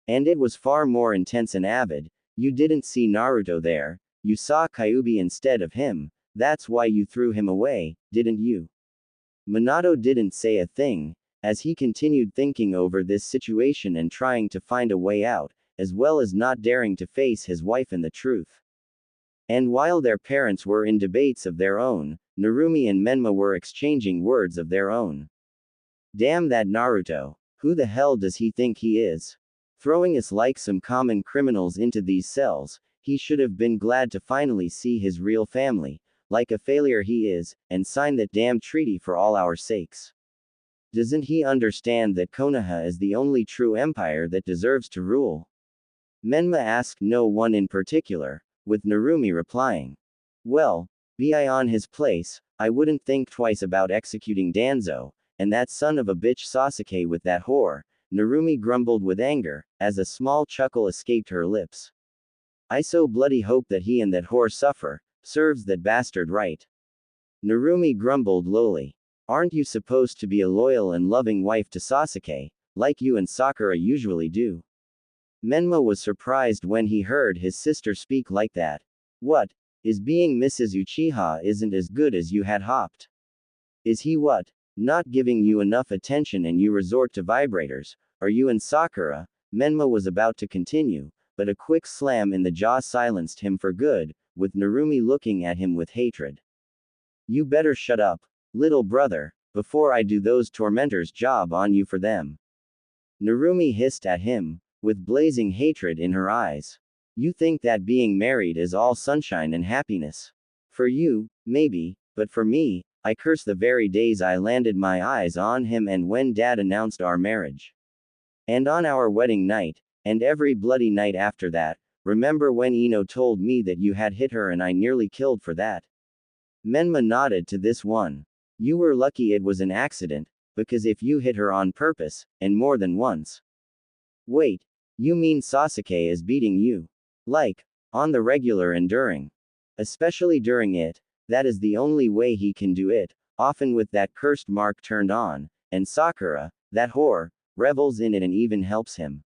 And it was far more intense and avid. You didn't see Naruto there, you saw Kyuubi instead of him, that's why you threw him away, didn't you? Minato didn't say a thing, as he continued thinking over this situation and trying to find a way out, as well as not daring to face his wife and the truth. And while their parents were in debates of their own, Narumi and Menma were exchanging words of their own. Damn that Naruto, who the hell does he think he is? Throwing us like some common criminals into these cells, he should have been glad to finally see his real family, like a failure he is, and sign that damn treaty for all our sakes. Doesn't he understand that Konoha is the only true empire that deserves to rule? Menma asked no one in particular, with Narumi replying. Well, be I on his place, I wouldn't think twice about executing Danzo, and that son of a bitch Sasuke with that whore, Narumi grumbled with anger, as a small chuckle escaped her lips. I so bloody hope that he and that whore suffer, serves that bastard right. Narumi grumbled lowly. Aren't you supposed to be a loyal and loving wife to Sasuke, like you and Sakura usually do? Menma was surprised when he heard his sister speak like that. What? Is being Mrs. Uchiha isn't as good as you had hoped? Is he what? Not giving you enough attention and you resort to vibrators, are you and Sakura? Menma was about to continue, but a quick slam in the jaw silenced him for good, with Narumi looking at him with hatred. You better shut up, little brother, before I do those tormentors' job on you for them. Narumi hissed at him, with blazing hatred in her eyes. You think that being married is all sunshine and happiness. For you, maybe, but for me, I curse the very days I landed my eyes on him and when Dad announced our marriage. And on our wedding night, and every bloody night after that, remember when Ino told me that you had hit her and I nearly killed for that? Menma nodded to this one. You were lucky it was an accident, because if you hit her on purpose, and more than once. Wait, you mean Sasuke is beating you? Like, on the regular and during. Especially during it, that is the only way he can do it, often with that cursed mark turned on, and Sakura, that whore, revels in it and even helps him.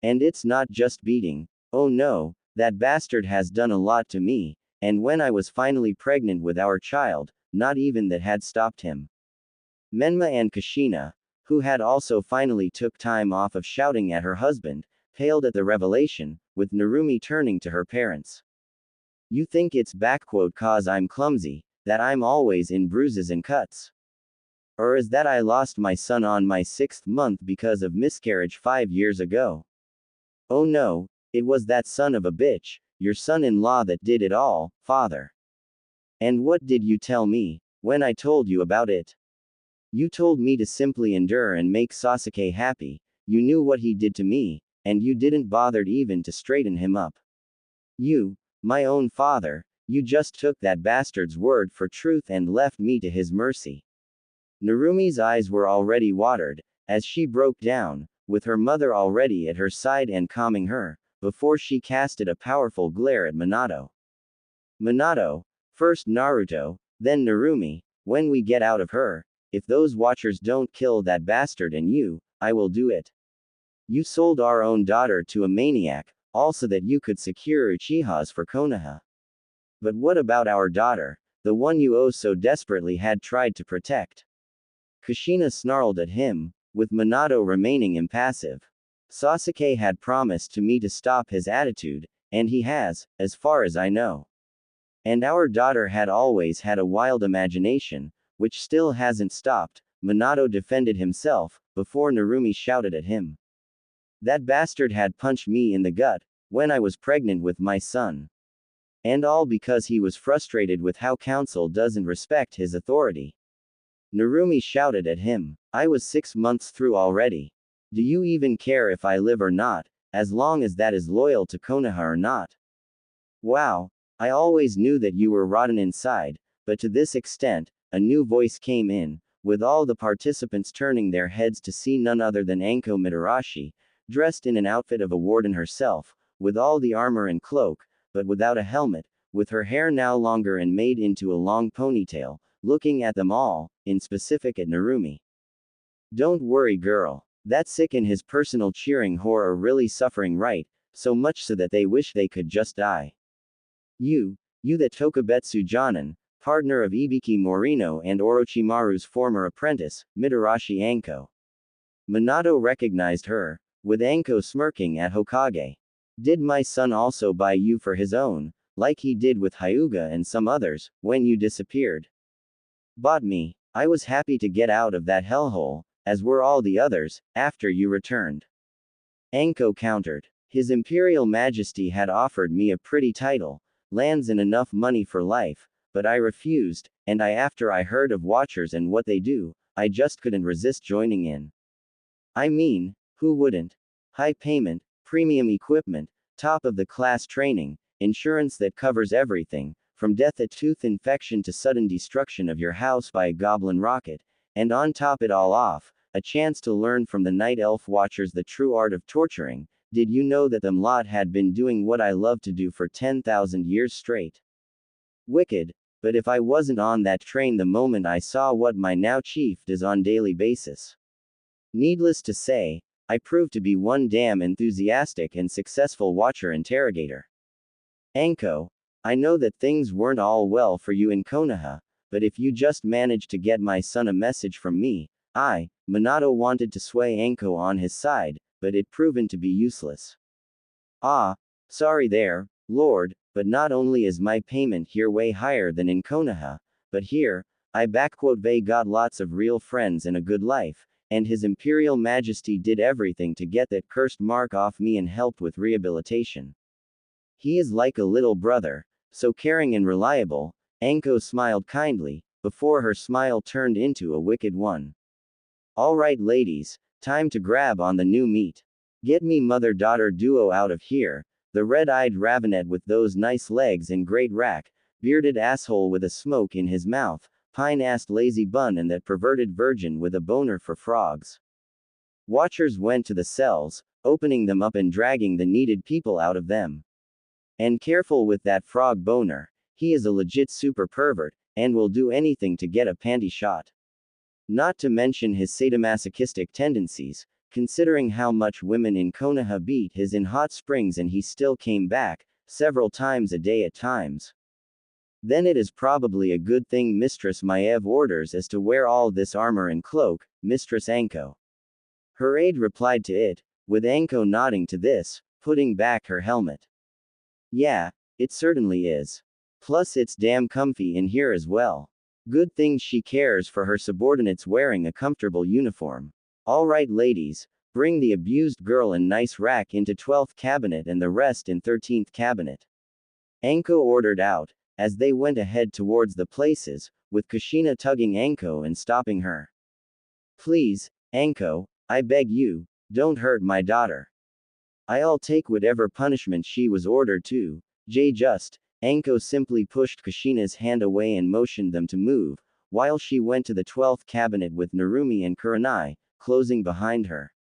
And it's not just beating. Oh no, that bastard has done a lot to me, and when I was finally pregnant with our child, not even that had stopped him. Menma and Kushina, who had also finally took time off of shouting at her husband, paled at the revelation, with Narumi turning to her parents. You think it's cause I'm clumsy, that I'm always in bruises and cuts? Or is that I lost my son on my 6th month because of miscarriage 5 years ago? Oh no, it was that son of a bitch, your son-in-law that did it all, father. And what did you tell me, when I told you about it? You told me to simply endure and make Sasuke happy. You knew what he did to me, and you didn't bother even to straighten him up. You, my own father, you just took that bastard's word for truth and left me to his mercy. Narumi's eyes were already watered, as she broke down, with her mother already at her side and calming her, before she casted a powerful glare at Minato. Minato, first Naruto, then Narumi, when we get out of her, if those watchers don't kill that bastard and you, I will do it. You sold our own daughter to a maniac, also that you could secure Uchihas for Konoha. But what about our daughter, the one you oh so desperately had tried to protect? Kushina snarled at him, with Minato remaining impassive. Sasuke had promised to me to stop his attitude, and he has, as far as I know. And our daughter had always had a wild imagination, which still hasn't stopped. Minato defended himself, before Narumi shouted at him. That bastard had punched me in the gut, when I was pregnant with my son. And all because he was frustrated with how council doesn't respect his authority. Narumi shouted at him. I was 6 months through already. Do you even care if I live or not, as long as that is loyal to Konoha or not? Wow, I always knew that you were rotten inside, but to this extent, a new voice came in, with all the participants turning their heads to see none other than Anko Mitarashi, dressed in an outfit of a warden herself, with all the armor and cloak, but without a helmet, with her hair now longer and made into a long ponytail, looking at them all, in specific at Narumi. Don't worry girl, that sick and his personal cheering whore are really suffering right, so much so that they wish they could just die. You that Tokubetsu Jonin, partner of Ibiki Morino and Orochimaru's former apprentice, Mitarashi Anko. Minato recognized her, with Anko smirking at Hokage. Did my son also buy you for his own, like he did with Hyuga and some others, when you disappeared? Bought me. I was happy to get out of that hellhole, as were all the others, after you returned. Anko countered. His Imperial Majesty had offered me a pretty title, lands and enough money for life, but I refused, and after I heard of Watchers and what they do, I just couldn't resist joining in. I mean, who wouldn't? High payment, premium equipment, top of the class training, insurance that covers everything, from death at tooth infection to sudden destruction of your house by a goblin rocket, and on top it all off, a chance to learn from the Night Elf Watchers the true art of torturing. Did you know that them lot had been doing what I love to do for 10,000 years straight? Wicked, but if I wasn't on that train the moment I saw what my now chief does on daily basis. Needless to say, I proved to be one damn enthusiastic and successful Watcher interrogator. Anko, I know that things weren't all well for you in Konoha, but if you just managed to get my son a message from me, Minato wanted to sway Anko on his side, but it proven to be useless. Ah, sorry there, Lord, but not only is my payment here way higher than in Konoha, but here, they got lots of real friends and a good life, and His Imperial Majesty did everything to get that cursed mark off me and helped with rehabilitation. He is like a little brother, so caring and reliable. Anko smiled kindly, before her smile turned into a wicked one. Alright ladies, time to grab on the new meat. Get me mother-daughter duo out of here, the red-eyed ravenet with those nice legs and great rack, bearded asshole with a smoke in his mouth, pine-assed lazy bun and that perverted virgin with a boner for frogs. Watchers went to the cells, opening them up and dragging the needed people out of them. And careful with that frog boner, he is a legit super pervert, and will do anything to get a panty shot. Not to mention his sadomasochistic tendencies, considering how much women in Konoha beat his in hot springs and he still came back, several times a day at times. Then it is probably a good thing Mistress Maev orders as to wear all this armor and cloak, Mistress Anko. Her aide replied to it, with Anko nodding to this, putting back her helmet. Yeah, it certainly is. Plus it's damn comfy in here as well. Good thing she cares for her subordinates wearing a comfortable uniform. Alright ladies, bring the abused girl in nice rack into 12th cabinet and the rest in 13th cabinet. Anko ordered out, as they went ahead towards the places, with Kushina tugging Anko and stopping her. Please, Anko, I beg you, don't hurt my daughter. I'll take whatever punishment she was ordered to. Anko simply pushed Kushina's hand away and motioned them to move, while she went to the 12th cabinet with Narumi and Kurenai, closing behind her.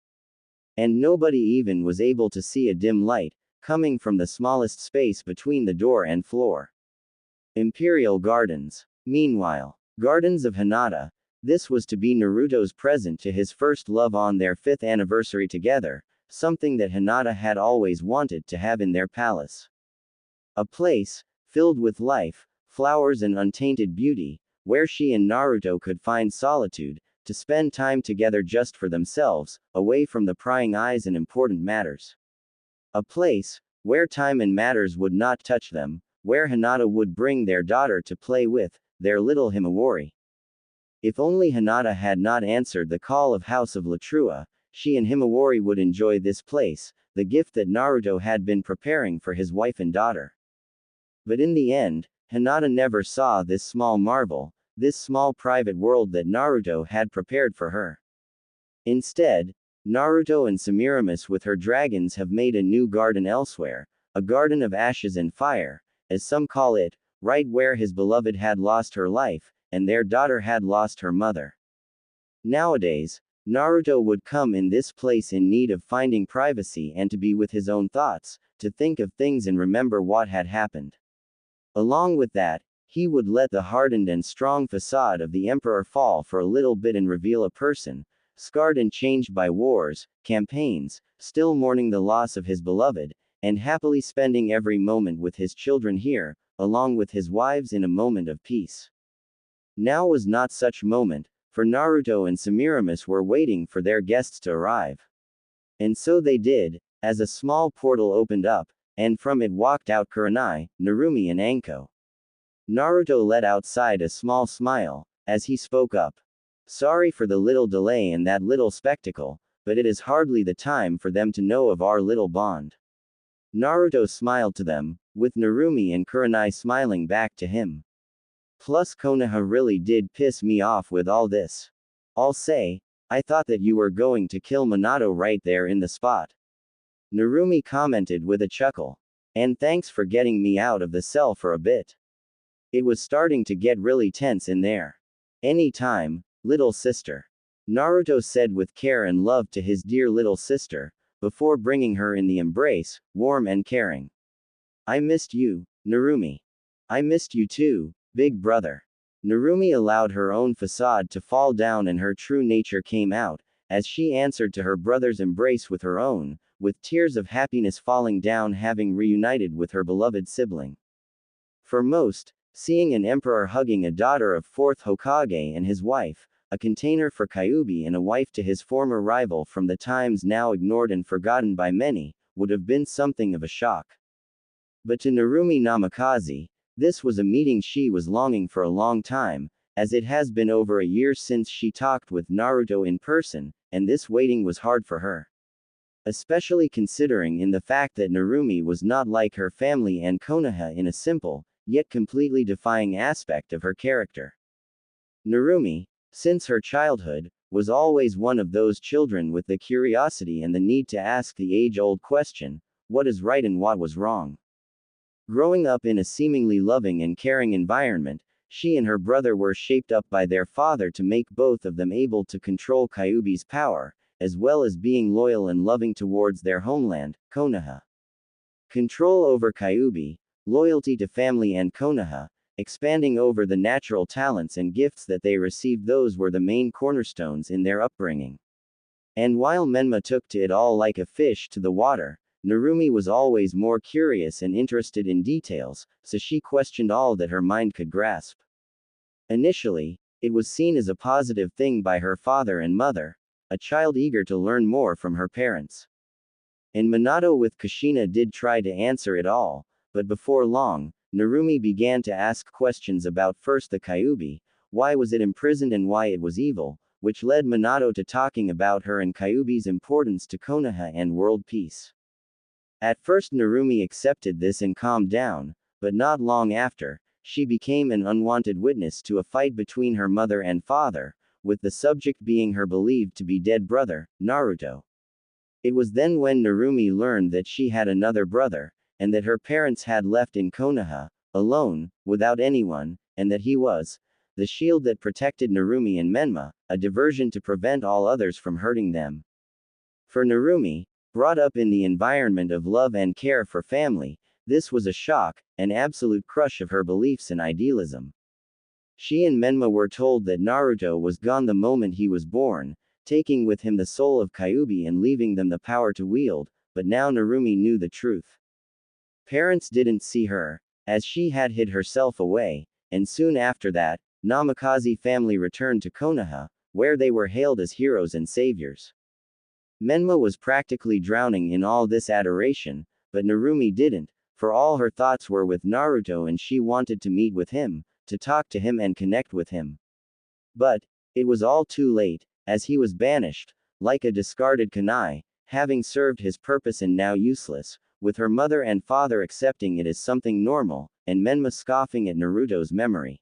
And nobody even was able to see a dim light, coming from the smallest space between the door and floor. Imperial Gardens. Meanwhile, Gardens of Hinata. This was to be Naruto's present to his first love on their 5th anniversary together, something that Hinata had always wanted to have in their palace. A place, filled with life, flowers and untainted beauty, where she and Naruto could find solitude, to spend time together just for themselves, away from the prying eyes and important matters. A place, where time and matters would not touch them, where Hinata would bring their daughter to play with, their little Himawari. If only Hinata had not answered the call of House of Latrua, she and Himawari would enjoy this place, the gift that Naruto had been preparing for his wife and daughter. But in the end, Hinata never saw this small marvel, this small private world that Naruto had prepared for her. Instead, Naruto and Semiramis with her dragons have made a new garden elsewhere, a garden of ashes and fire, as some call it, right where his beloved had lost her life, and their daughter had lost her mother. Nowadays, Naruto would come in this place in need of finding privacy and to be with his own thoughts, to think of things and remember what had happened. Along with that, he would let the hardened and strong facade of the emperor fall for a little bit and reveal a person, scarred and changed by wars, campaigns, still mourning the loss of his beloved, and happily spending every moment with his children here, along with his wives in a moment of peace. Now was not such moment, for Naruto and Semiramis were waiting for their guests to arrive. And so they did, as a small portal opened up, and from it walked out Kurenai, Narumi and Anko. Naruto let outside a small smile, as he spoke up. Sorry for the little delay and that little spectacle, but it is hardly the time for them to know of our little bond. Naruto smiled to them, with Narumi and Kurenai smiling back to him. Plus Konoha really did piss me off with all this. I'll say, I thought that you were going to kill Minato right there in the spot. Narumi commented with a chuckle. And thanks for getting me out of the cell for a bit. It was starting to get really tense in there. Any time, little sister. Naruto said with care and love to his dear little sister, before bringing her in the embrace, warm and caring. I missed you, Narumi. I missed you too, big brother. Narumi allowed her own facade to fall down and her true nature came out, as she answered to her brother's embrace with her own, with tears of happiness falling down having reunited with her beloved sibling. For most, seeing an emperor hugging a daughter of 4th Hokage and his wife, a container for Kyuubi and a wife to his former rival from the times now ignored and forgotten by many, would have been something of a shock. But to Narumi Namikaze, this was a meeting she was longing for a long time, as it has been over a year since she talked with Naruto in person, and this waiting was hard for her. Especially considering in the fact that Narumi was not like her family and Konoha in a simple, yet completely defying aspect of her character. Narumi, since her childhood, was always one of those children with the curiosity and the need to ask the age-old question, what is right and what was wrong. Growing up in a seemingly loving and caring environment, she and her brother were shaped up by their father to make both of them able to control Kyuubi's power, as well as being loyal and loving towards their homeland, Konoha. Control over Kyuubi, loyalty to family and Konoha, expanding over the natural talents and gifts that they received. Those were the main cornerstones in their upbringing. And while Menma took to it all like a fish to the water, Narumi was always more curious and interested in details, so she questioned all that her mind could grasp. Initially, it was seen as a positive thing by her father and mother, a child eager to learn more from her parents. And Minato with Kushina did try to answer it all, but before long, Narumi began to ask questions about first the Kyuubi, why was it imprisoned and why it was evil, which led Minato to talking about her and Kyuubi's importance to Konoha and world peace. At first Narumi accepted this and calmed down, but not long after, she became an unwanted witness to a fight between her mother and father, with the subject being her believed to be dead brother, Naruto. It was then when Narumi learned that she had another brother, and that her parents had left in Konoha, alone, without anyone, and that he was the shield that protected Narumi and Menma, a diversion to prevent all others from hurting them. For Narumi, brought up in the environment of love and care for family, this was a shock, an absolute crush of her beliefs and idealism. She and Menma were told that Naruto was gone the moment he was born, taking with him the soul of Kyuubi and leaving them the power to wield, but now Narumi knew the truth. Parents didn't see her, as she had hid herself away, and soon after that, Namikaze family returned to Konoha, where they were hailed as heroes and saviors. Menma was practically drowning in all this adoration, but Narumi didn't, for all her thoughts were with Naruto and she wanted to meet with him, to talk to him and connect with him. But it was all too late, as he was banished, like a discarded kunai, having served his purpose and now useless, with her mother and father accepting it as something normal, and Menma scoffing at Naruto's memory.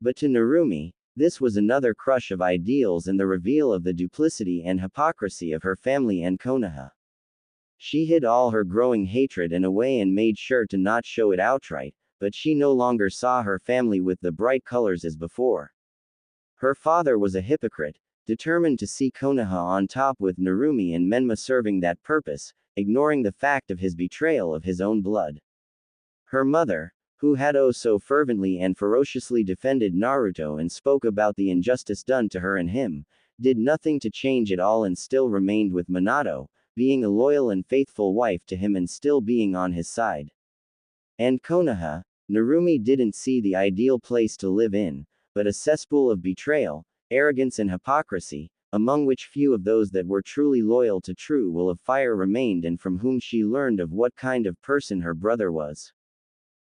But to Narumi, this was another crush of ideals and the reveal of the duplicity and hypocrisy of her family and Konoha. She hid all her growing hatred away and made sure to not show it outright, but she no longer saw her family with the bright colors as before. Her father was a hypocrite, determined to see Konoha on top with Narumi and Menma serving that purpose, ignoring the fact of his betrayal of his own blood. Her mother, who had so fervently and ferociously defended Naruto and spoke about the injustice done to her and him, did nothing to change it all and still remained with Minato, being a loyal and faithful wife to him and still being on his side. And Konoha, Narumi didn't see the ideal place to live in, but a cesspool of betrayal, arrogance and hypocrisy, among which few of those that were truly loyal to true will of fire remained and from whom she learned of what kind of person her brother was.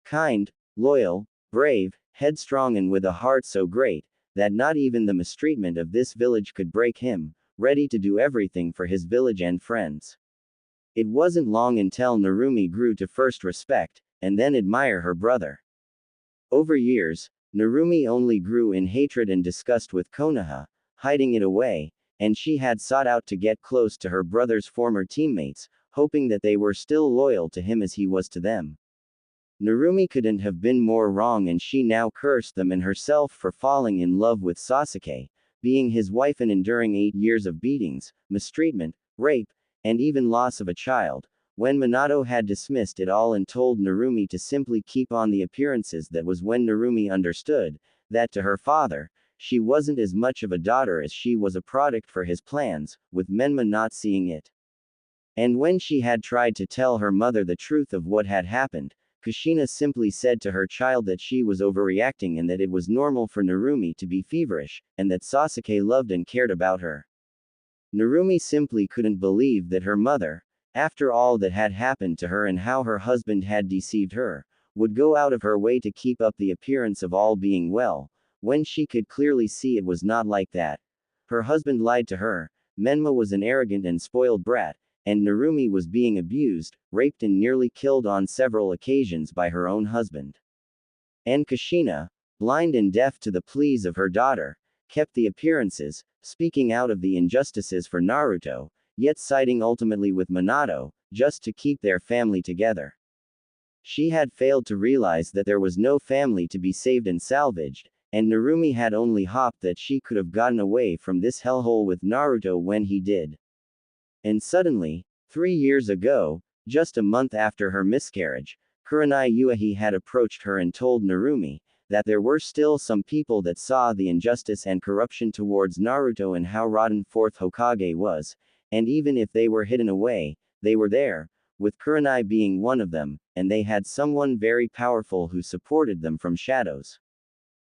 Kind, loyal, brave, headstrong and with a heart so great, that not even the mistreatment of this village could break him, ready to do everything for his village and friends. It wasn't long until Narumi grew to first respect, and then admire her brother. Over years, Narumi only grew in hatred and disgust with Konoha, hiding it away, and she had sought out to get close to her brother's former teammates, hoping that they were still loyal to him as he was to them. Narumi couldn't have been more wrong and she now cursed them and herself for falling in love with Sasuke, being his wife and enduring 8 years of beatings, mistreatment, rape, and even loss of a child, when Minato had dismissed it all and told Narumi to simply keep on the appearances. That was when Narumi understood that to her father, she wasn't as much of a daughter as she was a product for his plans, with Menma not seeing it. And when she had tried to tell her mother the truth of what had happened, Kushina simply said to her child that she was overreacting and that it was normal for Narumi to be feverish, and that Sasuke loved and cared about her. Narumi simply couldn't believe that her mother, after all that had happened to her and how her husband had deceived her, would go out of her way to keep up the appearance of all being well, when she could clearly see it was not like that. Her husband lied to her, Menma was an arrogant and spoiled brat, and Narumi was being abused, raped and nearly killed on several occasions by her own husband. And Kushina, blind and deaf to the pleas of her daughter, kept the appearances, speaking out of the injustices for Naruto, yet siding ultimately with Minato, just to keep their family together. She had failed to realize that there was no family to be saved and salvaged, and Narumi had only hoped that she could have gotten away from this hellhole with Naruto when he did. And suddenly, 3 years ago, just a month after her miscarriage, Kurenai Uehi had approached her and told Narumi that there were still some people that saw the injustice and corruption towards Naruto and how rotten fourth Hokage was, and even if they were hidden away, they were there, with Kurenai being one of them, and they had someone very powerful who supported them from shadows.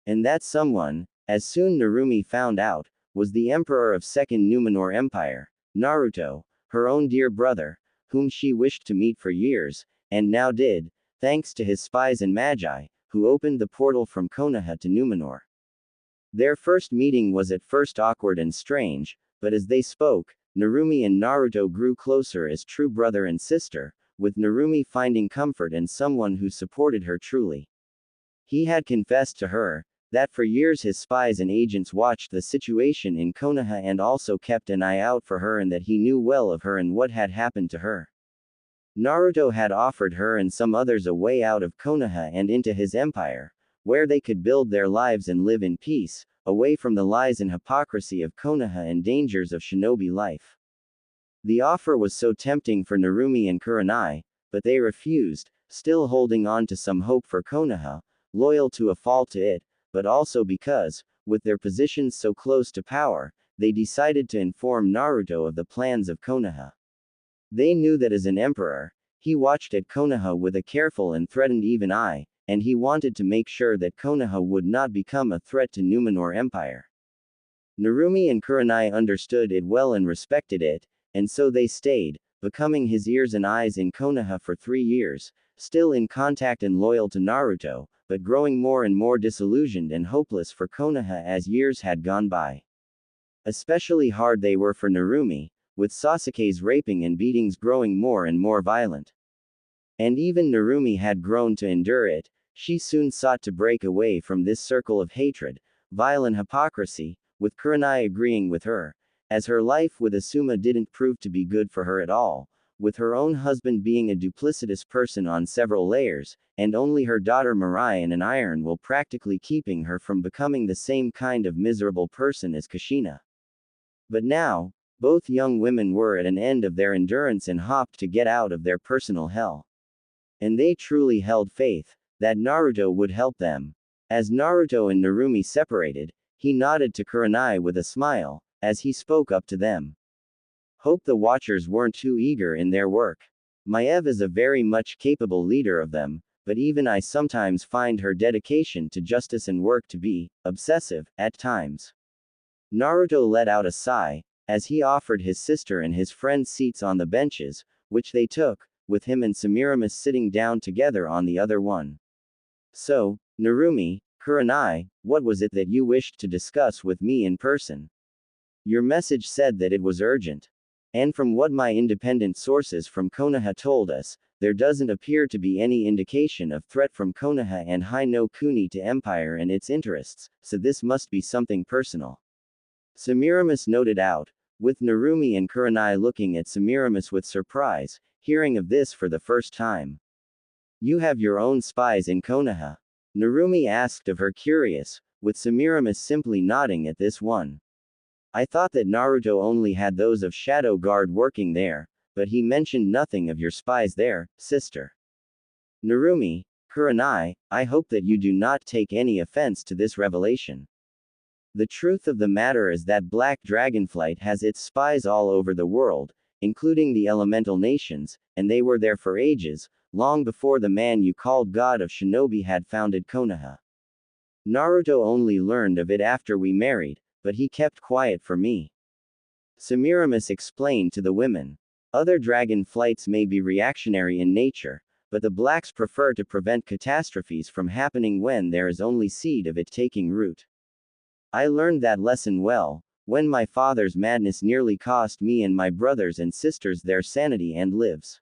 And that someone, as soon Narumi found out, was the Emperor of Second Numenor Empire, Naruto, her own dear brother, whom she wished to meet for years, and now did, thanks to his spies and magi, who opened the portal from Konoha to Numenor. Their first meeting was at first awkward and strange, but as they spoke, Narumi and Naruto grew closer as true brother and sister, with Narumi finding comfort in someone who supported her truly. He had confessed to her that for years his spies and agents watched the situation in Konoha and also kept an eye out for her, and that he knew well of her and what had happened to her. Naruto had offered her and some others a way out of Konoha and into his empire, where they could build their lives and live in peace, away from the lies and hypocrisy of Konoha and dangers of shinobi life. The offer was so tempting for Narumi and Kurenai, but they refused, still holding on to some hope for Konoha, loyal to a fault to it, but also because, with their positions so close to power, they decided to inform Naruto of the plans of Konoha. They knew that as an emperor, he watched at Konoha with a careful and threatened even eye, and he wanted to make sure that Konoha would not become a threat to Numenor Empire. Narumi and Kurenai understood it well and respected it, and so they stayed, becoming his ears and eyes in Konoha for 3 years, still in contact and loyal to Naruto, but growing more and more disillusioned and hopeless for Konoha as years had gone by. Especially hard they were for Narumi, with Sasuke's raping and beatings growing more and more violent. And even Narumi had grown to endure it. She soon sought to break away from this circle of hatred, violent hypocrisy, with Kurenai agreeing with her, as her life with Asuma didn't prove to be good for her at all, with her own husband being a duplicitous person on several layers, and only her daughter Mirai and an iron will practically keeping her from becoming the same kind of miserable person as Kushina. But now, both young women were at an end of their endurance and hoped to get out of their personal hell. And they truly held faith that Naruto would help them. As Naruto and Narumi separated, he nodded to Kurenai with a smile, as he spoke up to them. Hope the Watchers weren't too eager in their work. Maev is a very much capable leader of them, but even I sometimes find her dedication to justice and work to be obsessive, at times. Naruto let out a sigh, as he offered his sister and his friend seats on the benches, which they took, with him and Semiramis sitting down together on the other one. So, Narumi, Kurenai, what was it that you wished to discuss with me in person? Your message said that it was urgent. And from what my independent sources from Konoha told us, there doesn't appear to be any indication of threat from Konoha and Hai no Kuni to Empire and its interests, so this must be something personal. Semiramis noted out, with Narumi and Kurenai looking at Semiramis with surprise, hearing of this for the first time. You have your own spies in Konoha? Narumi asked of her curious, with Semiramis simply nodding at this one. I thought that Naruto only had those of Shadow Guard working there, but he mentioned nothing of your spies there, sister. Narumi, Kurenai, I hope that you do not take any offense to this revelation. The truth of the matter is that Black Dragonflight has its spies all over the world, including the elemental nations, and they were there for ages, long before the man you called God of Shinobi had founded Konoha. Naruto only learned of it after we married, but he kept quiet for me. Semiramis explained to the women. Other dragon flights may be reactionary in nature, but the blacks prefer to prevent catastrophes from happening when there is only seed of it taking root. I learned that lesson well, when my father's madness nearly cost me and my brothers and sisters their sanity and lives.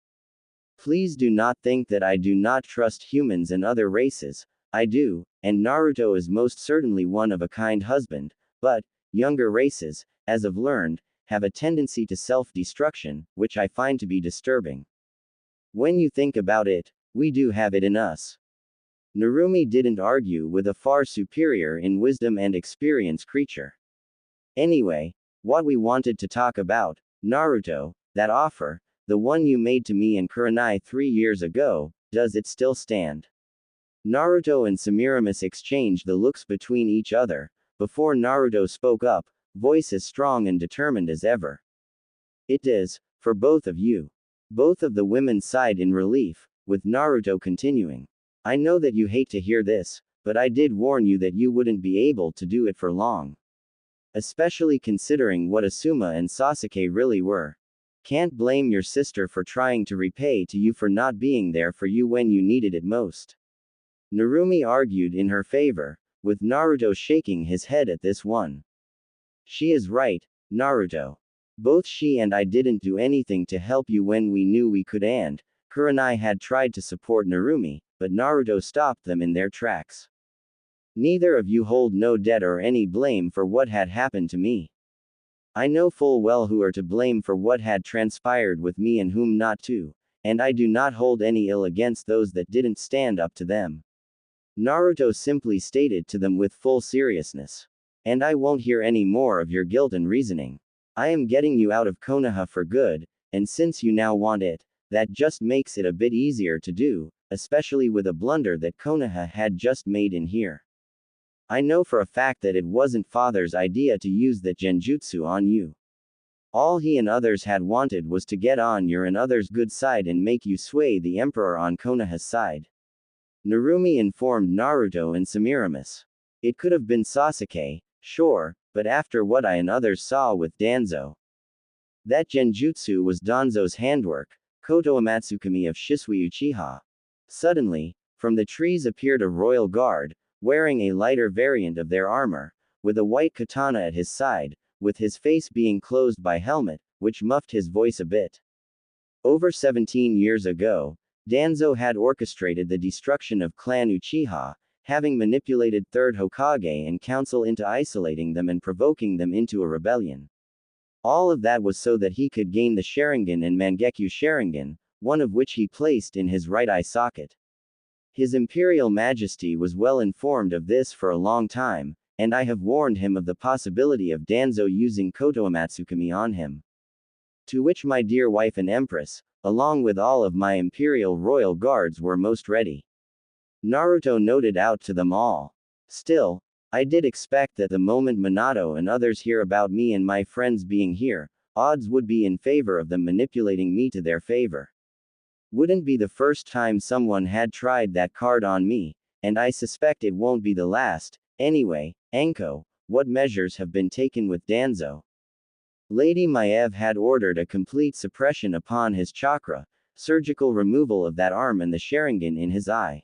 Please do not think that I do not trust humans and other races. I do, and Naruto is most certainly one of a kind husband, but younger races, as I've learned, have a tendency to self-destruction, which I find to be disturbing. When you think about it, we do have it in us. Narumi didn't argue with a far superior in wisdom and experience creature. Anyway, what we wanted to talk about, Naruto, that offer, the one you made to me and Kurenai 3 years ago, Does it still stand? Naruto and Semiramis exchanged the looks between each other, before Naruto spoke up, voice as strong and determined as ever. It is, for both of you. Both of the women sighed in relief, with Naruto continuing. I know that you hate to hear this, but I did warn you that you wouldn't be able to do it for long. Especially considering what Asuma and Sasuke really were. Can't blame your sister for trying to repay to you for not being there for you when you needed it most. Narumi argued in her favor, with Naruto shaking his head at this one. She is right, Naruto. Both she and I didn't do anything to help you when we knew we could, and Kurenai had tried to support Narumi, but Naruto stopped them in their tracks. Neither of you hold no debt or any blame for what had happened to me. I know full well who are to blame for what had transpired with me and whom not to, and I do not hold any ill against those that didn't stand up to them. Naruto simply stated to them with full seriousness. And I won't hear any more of your guilt and reasoning. I am getting you out of Konoha for good, and since you now want it, that just makes it a bit easier to do, especially with a blunder that Konoha had just made in here. I know for a fact that it wasn't father's idea to use that genjutsu on you. All he and others had wanted was to get on your and others' good side and make you sway the emperor on Konoha's side. Narumi informed Naruto and Semiramis. It could have been Sasuke, sure, but after what I and others saw with Danzo. That genjutsu was Danzo's handwork, Koto Amatsukami of Shisui Uchiha. Suddenly, from the trees appeared a royal guard, wearing a lighter variant of their armor, with a white katana at his side, with his face being closed by helmet, which muffled his voice a bit. Over 17 years ago, Danzo had orchestrated the destruction of Clan Uchiha, having manipulated Third Hokage and Council into isolating them and provoking them into a rebellion. All of that was so that he could gain the Sharingan and Mangekyo Sharingan, one of which he placed in his right eye socket. His Imperial Majesty was well informed of this for a long time, and I have warned him of the possibility of Danzo using Koto Amatsukami on him. To which my dear wife and Empress, along with all of my Imperial Royal Guards, were most ready. Naruto noted out to them all. Still, I did expect that the moment Minato and others hear about me and my friends being here, odds would be in favor of them manipulating me to their favor. Wouldn't be the first time someone had tried that card on me, and I suspect it won't be the last. Anyway, Anko, what measures have been taken with Danzo? Lady Maev had ordered a complete suppression upon his chakra, surgical removal of that arm and the Sharingan in his eye.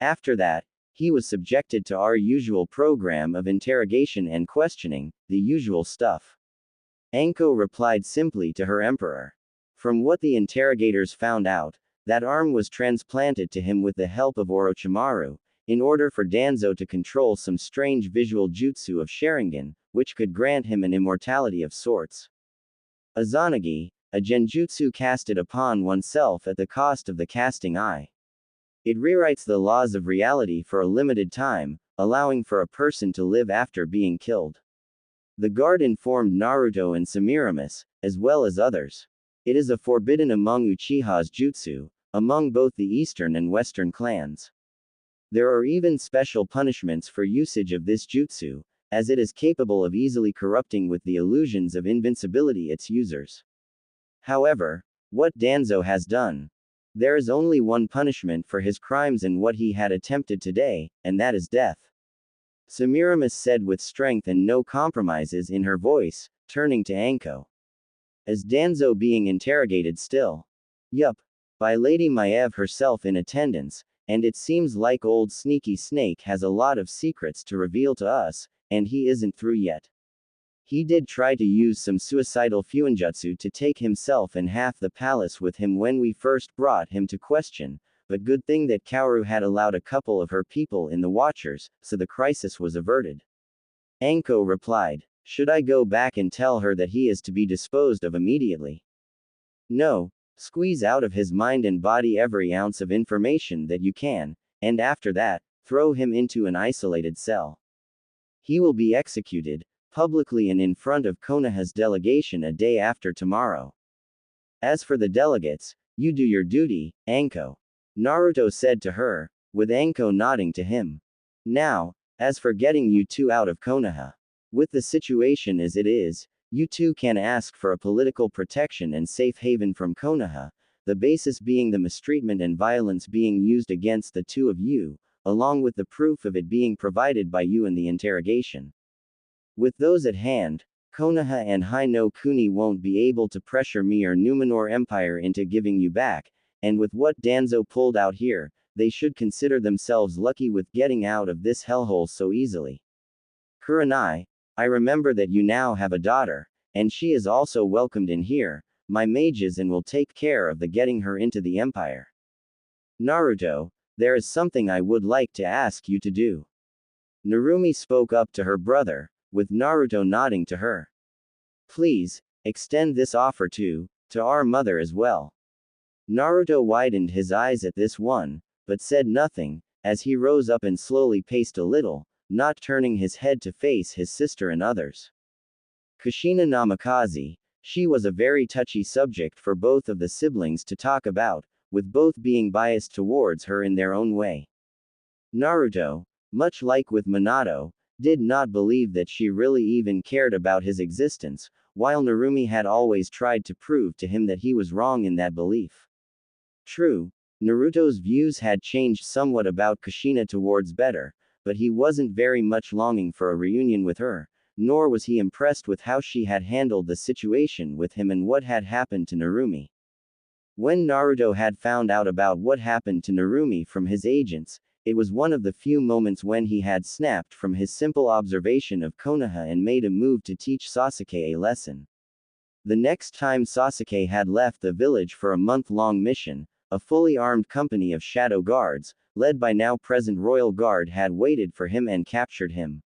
After that, he was subjected to our usual program of interrogation and questioning, the usual stuff. Anko replied simply to her emperor. From what the interrogators found out, that arm was transplanted to him with the help of Orochimaru, in order for Danzo to control some strange visual jutsu of Sharingan, which could grant him an immortality of sorts. Izanagi, a genjutsu casted upon oneself at the cost of the casting eye. It rewrites the laws of reality for a limited time, allowing for a person to live after being killed. The guard informed Naruto and Semiramis, as well as others. It is a forbidden among Uchiha's jutsu, among both the eastern and western clans. There are even special punishments for usage of this jutsu, as it is capable of easily corrupting with the illusions of invincibility its users. However, what Danzo has done, there is only one punishment for his crimes and what he had attempted today, and that is death. Semiramis said with strength and no compromises in her voice, turning to Anko. Is Danzo being interrogated still? Yup. By Lady Maev herself in attendance, and it seems like old Sneaky Snake has a lot of secrets to reveal to us, and he isn't through yet. He did try to use some suicidal fuinjutsu to take himself and half the palace with him when we first brought him to question, but good thing that Kaoru had allowed a couple of her people in the Watchers, so the crisis was averted. Anko replied. Should I go back and tell her that he is to be disposed of immediately? No, squeeze out of his mind and body every ounce of information that you can, and after that, throw him into an isolated cell. He will be executed, publicly and in front of Konoha's delegation a day after tomorrow. As for the delegates, you do your duty, Anko. Naruto said to her, with Anko nodding to him. Now, as for getting you two out of Konoha. With the situation as it is, you two can ask for a political protection and safe haven from Konoha, the basis being the mistreatment and violence being used against the two of you, along with the proof of it being provided by you in the interrogation. With those at hand, Konoha and Hai no Kuni won't be able to pressure me or Numenor Empire into giving you back, and with what Danzo pulled out here, they should consider themselves lucky with getting out of this hellhole so easily. Kurenai, I remember that you now have a daughter, and she is also welcomed in here, my mages, and will take care of the getting her into the Empire. Naruto, there is something I would like to ask you to do. Narumi spoke up to her brother, with Naruto nodding to her. Please, extend this offer to our mother as well. Naruto widened his eyes at this one, but said nothing, as he rose up and slowly paced a little, not turning his head to face his sister and others. Kushina Namikaze, she was a very touchy subject for both of the siblings to talk about, with both being biased towards her in their own way. Naruto, much like with Minato, did not believe that she really even cared about his existence, while Narumi had always tried to prove to him that he was wrong in that belief. True, Naruto's views had changed somewhat about Kushina towards better, but he wasn't very much longing for a reunion with her, nor was he impressed with how she had handled the situation with him and what had happened to Narumi. When Naruto had found out about what happened to Narumi from his agents, it was one of the few moments when he had snapped from his simple observation of Konoha and made a move to teach Sasuke a lesson. The next time Sasuke had left the village for a month-long mission, a fully armed company of shadow guards, led by now-present royal guard, had waited for him and captured him.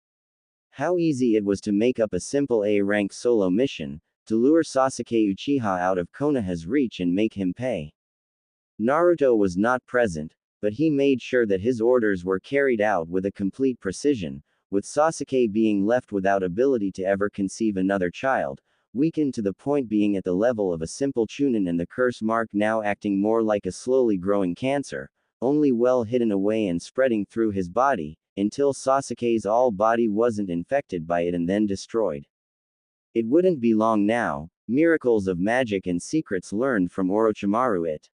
How easy it was to make up a simple A-rank solo mission, to lure Sasuke Uchiha out of Konoha's reach and make him pay. Naruto was not present, but he made sure that his orders were carried out with a complete precision, with Sasuke being left without ability to ever conceive another child, weakened to the point being at the level of a simple chunin, and the curse mark now acting more like a slowly growing cancer, only well hidden away and spreading through his body, until Sasuke's all body wasn't infected by it and then destroyed. It wouldn't be long now, miracles of magic and secrets learned from Orochimaru it.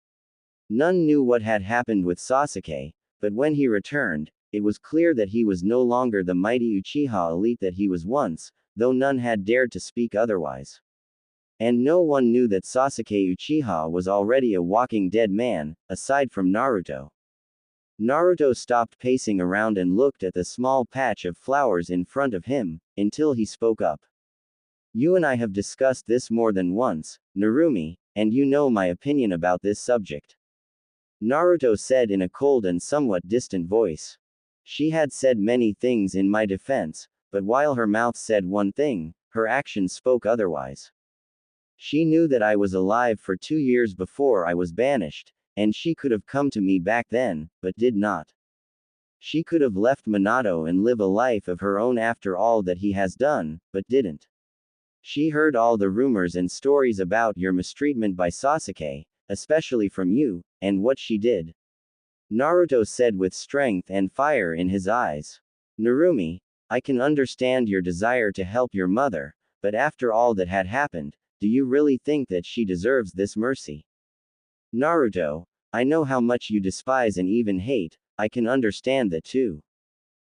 None knew what had happened with Sasuke, but when he returned, it was clear that he was no longer the mighty Uchiha elite that he was once, though none had dared to speak otherwise. And no one knew that Sasuke Uchiha was already a walking dead man, aside from Naruto. Naruto stopped pacing around and looked at the small patch of flowers in front of him, until he spoke up. You and I have discussed this more than once, Narumi, and you know my opinion about this subject. Naruto said in a cold and somewhat distant voice. She had said many things in my defense, but while her mouth said one thing, her actions spoke otherwise. She knew that I was alive for 2 years before I was banished, and she could have come to me back then, but did not. She could have left Minato and live a life of her own after all that he has done, but didn't. She heard all the rumors and stories about your mistreatment by Sasuke, especially from you, and what she did. Naruto said with strength and fire in his eyes. Narumi, I can understand your desire to help your mother, but after all that had happened, do you really think that she deserves this mercy? Naruto, I know how much you despise and even hate, I can understand that too.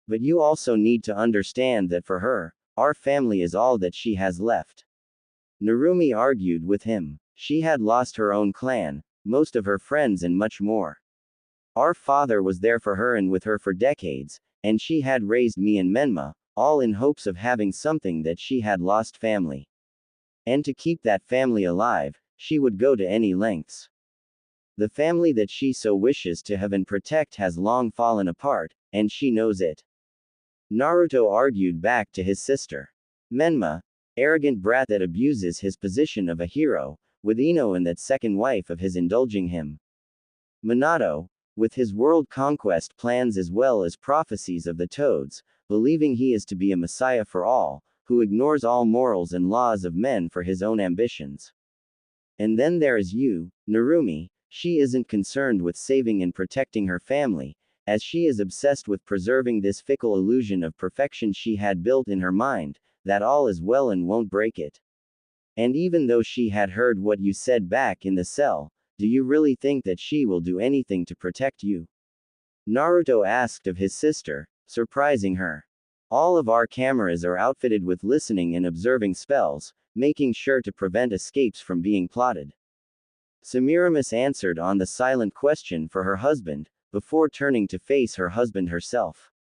But you also need to understand that for her, our family is all that she has left. Narumi argued with him. She had lost her own clan, most of her friends, and much more. Our father was there for her and with her for decades, and she had raised me and Menma, all in hopes of having something that she had lost: family. And to keep that family alive, she would go to any lengths. The family that she so wishes to have and protect has long fallen apart, and she knows it. Naruto argued back to his sister. Menma, arrogant brat that abuses his position of a hero, with Ino and that second wife of his indulging him. Minato, with his world conquest plans as well as prophecies of the toads, believing he is to be a messiah for all, who ignores all morals and laws of men for his own ambitions. And then there is you, Narumi, She isn't concerned with saving and protecting her family, as she is obsessed with preserving this fickle illusion of perfection she had built in her mind, that all is well and won't break it. And even though she had heard what you said back in the cell, do you really think that she will do anything to protect you? Naruto asked of his sister, surprising her. All of our cameras are outfitted with listening and observing spells, making sure to prevent escapes from being plotted. Semiramis answered on the silent question for her husband, before turning to face her husband herself.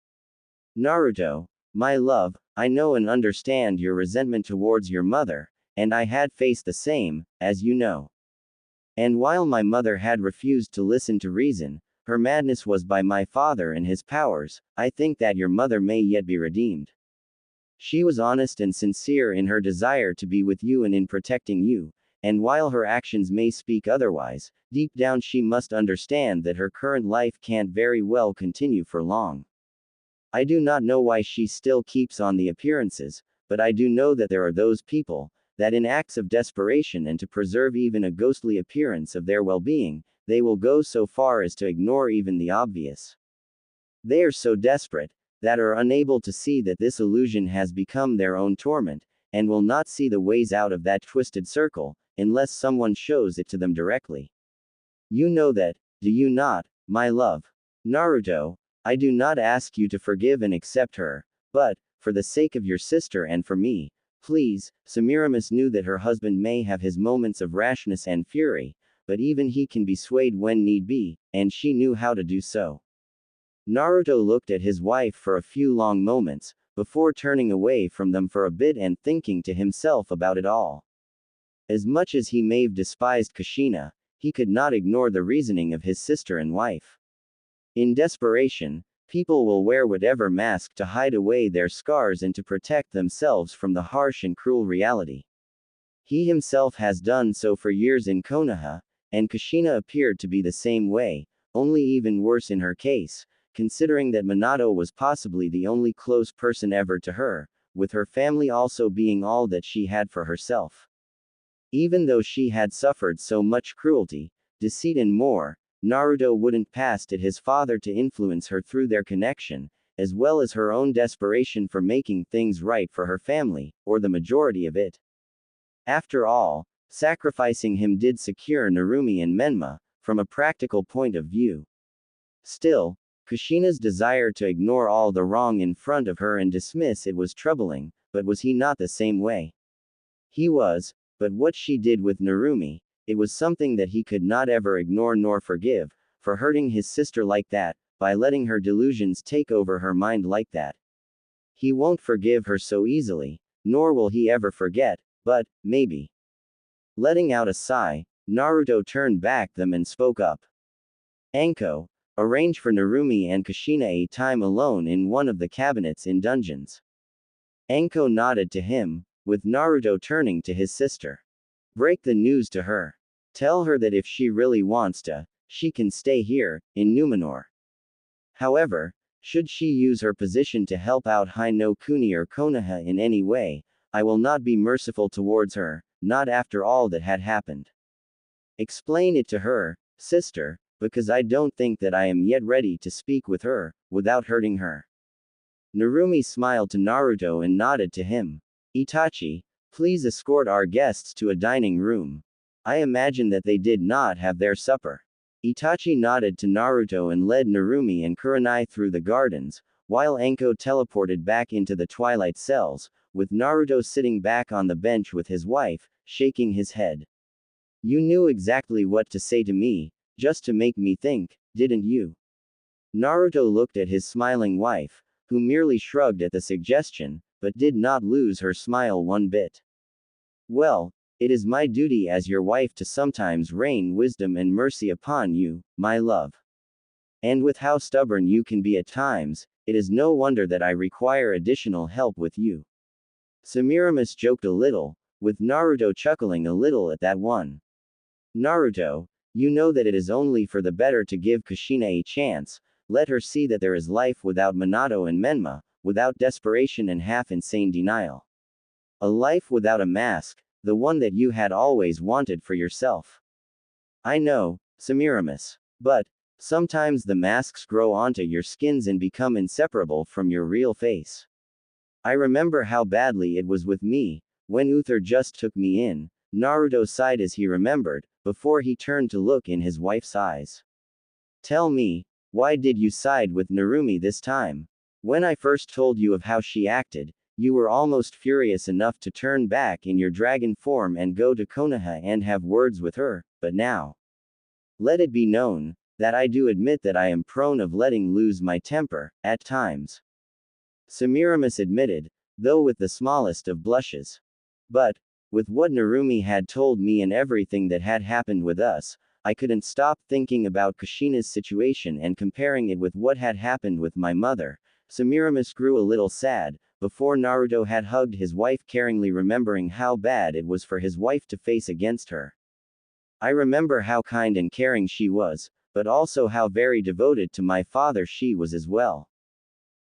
Naruto, my love, I know and understand your resentment towards your mother, and I had faced the same, as you know. And while my mother had refused to listen to reason, her madness was by my father and his powers. I think that your mother may yet be redeemed. She was honest and sincere in her desire to be with you and in protecting you, and while her actions may speak otherwise, deep down she must understand that her current life can't very well continue for long. I do not know why she still keeps on the appearances, but I do know that there are those people, that in acts of desperation and to preserve even a ghostly appearance of their well-being, they will go so far as to ignore even the obvious. They are so desperate, that are unable to see that this illusion has become their own torment, and will not see the ways out of that twisted circle, unless someone shows it to them directly. You know that, do you not, my love? Naruto, I do not ask you to forgive and accept her, but, for the sake of your sister and for me, please. Semiramis knew that her husband may have his moments of rashness and fury, but even he can be swayed when need be, and she knew how to do so. Naruto looked at his wife for a few long moments, before turning away from them for a bit and thinking to himself about it all. As much as he may have despised Kushina, he could not ignore the reasoning of his sister and wife. In desperation, people will wear whatever mask to hide away their scars and to protect themselves from the harsh and cruel reality. He himself has done so for years in Konoha, and Kushina appeared to be the same way, only even worse in her case, considering that Minato was possibly the only close person ever to her, with her family also being all that she had for herself. Even though she had suffered so much cruelty, deceit and more, Naruto wouldn't pass to his father to influence her through their connection, as well as her own desperation for making things right for her family, or the majority of it. After all, sacrificing him did secure Narumi and Menma, from a practical point of view. Still, Kushina's desire to ignore all the wrong in front of her and dismiss it was troubling, but was he not the same way? He was, but what she did with Narumi, it was something that he could not ever ignore nor forgive, for hurting his sister like that, by letting her delusions take over her mind like that. He won't forgive her so easily, nor will he ever forget, but, maybe. Letting out a sigh, Naruto turned back them and spoke up. Anko, arrange for Narumi and Kushina a time alone in one of the cabinets in dungeons. Anko nodded to him, with Naruto turning to his sister. Break the news to her. Tell her that if she really wants to, she can stay here, in Numenor. However, should she use her position to help out Hai no Kuni or Konoha in any way, I will not be merciful towards her, not after all that had happened. Explain it to her, sister, because I don't think that I am yet ready to speak with her, without hurting her. Narumi smiled to Naruto and nodded to him. Itachi, please escort our guests to a dining room. I imagine that they did not have their supper. Itachi nodded to Naruto and led Narumi and Kurenai through the gardens, while Anko teleported back into the twilight cells, with Naruto sitting back on the bench with his wife, shaking his head. You knew exactly what to say to me, just to make me think, didn't you? Naruto looked at his smiling wife, who merely shrugged at the suggestion, but did not lose her smile one bit. Well, it is my duty as your wife to sometimes rain wisdom and mercy upon you, my love. And with how stubborn you can be at times, it is no wonder that I require additional help with you. Semiramis joked a little, with Naruto chuckling a little at that one. Naruto, you know that it is only for the better to give Kushina a chance, let her see that there is life without Minato and Menma, without desperation and half-insane denial. A life without a mask, the one that you had always wanted for yourself. I know, Semiramis. But, sometimes the masks grow onto your skins and become inseparable from your real face. I remember how badly it was with me, when Uther just took me in. Naruto sighed as he remembered, before he turned to look in his wife's eyes. Tell me, why did you side with Narumi this time? When I first told you of how she acted, you were almost furious enough to turn back in your dragon form and go to Konoha and have words with her, but now. Let it be known, that I do admit that I am prone of letting lose my temper, at times. Semiramis admitted, though with the smallest of blushes. But, with what Narumi had told me and everything that had happened with us, I couldn't stop thinking about Kushina's situation and comparing it with what had happened with my mother. Semiramis grew a little sad, before Naruto had hugged his wife caringly, remembering how bad it was for his wife to face against her. I remember how kind and caring she was, but also how very devoted to my father she was as well.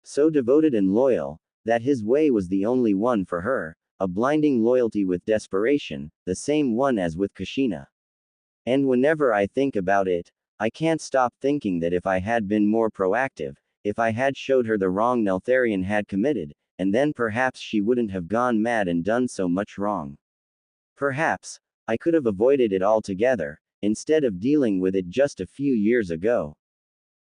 So devoted and loyal, that his way was the only one for her, a blinding loyalty with desperation, the same one as with Kushina. And whenever I think about it, I can't stop thinking that if I had been more proactive, if I had showed her the wrong Neltharion had committed, and then perhaps she wouldn't have gone mad and done so much wrong. Perhaps, I could have avoided it altogether, instead of dealing with it just a few years ago.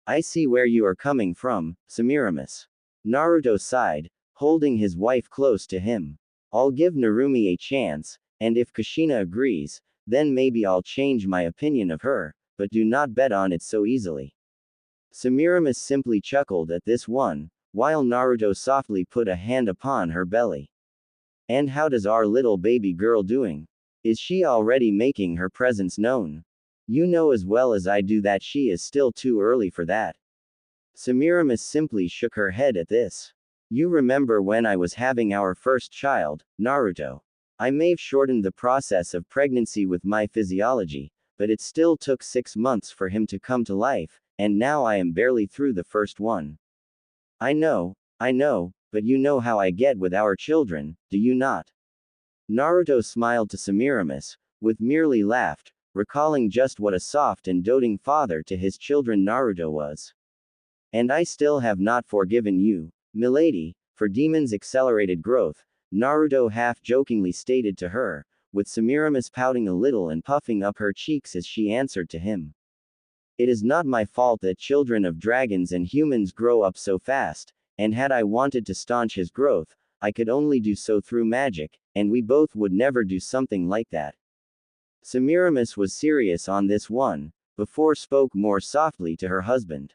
I see where you are coming from, Semiramis. Naruto sighed, holding his wife close to him. I'll give Narumi a chance, and if Kushina agrees, then maybe I'll change my opinion of her, but do not bet on it so easily. Semiramis simply chuckled at this one, while Naruto softly put a hand upon her belly. And how does our little baby girl doing? Is she already making her presence known? You know as well as I do that she is still too early for that. Semiramis simply shook her head at this. You remember when I was having our first child, Naruto. I may have shortened the process of pregnancy with my physiology, but it still took 6 months for him to come to life, and now I am barely through the first one. I know, but you know how I get with our children, do you not? Naruto smiled to Semiramis, with merely laughed, recalling just what a soft and doting father to his children Naruto was. And I still have not forgiven you, milady, for Demon's accelerated growth, Naruto half-jokingly stated to her, with Semiramis pouting a little and puffing up her cheeks as she answered to him. It is not my fault that children of dragons and humans grow up so fast, and had I wanted to staunch his growth, I could only do so through magic, and we both would never do something like that. Semiramis was serious on this one, before spoke more softly to her husband.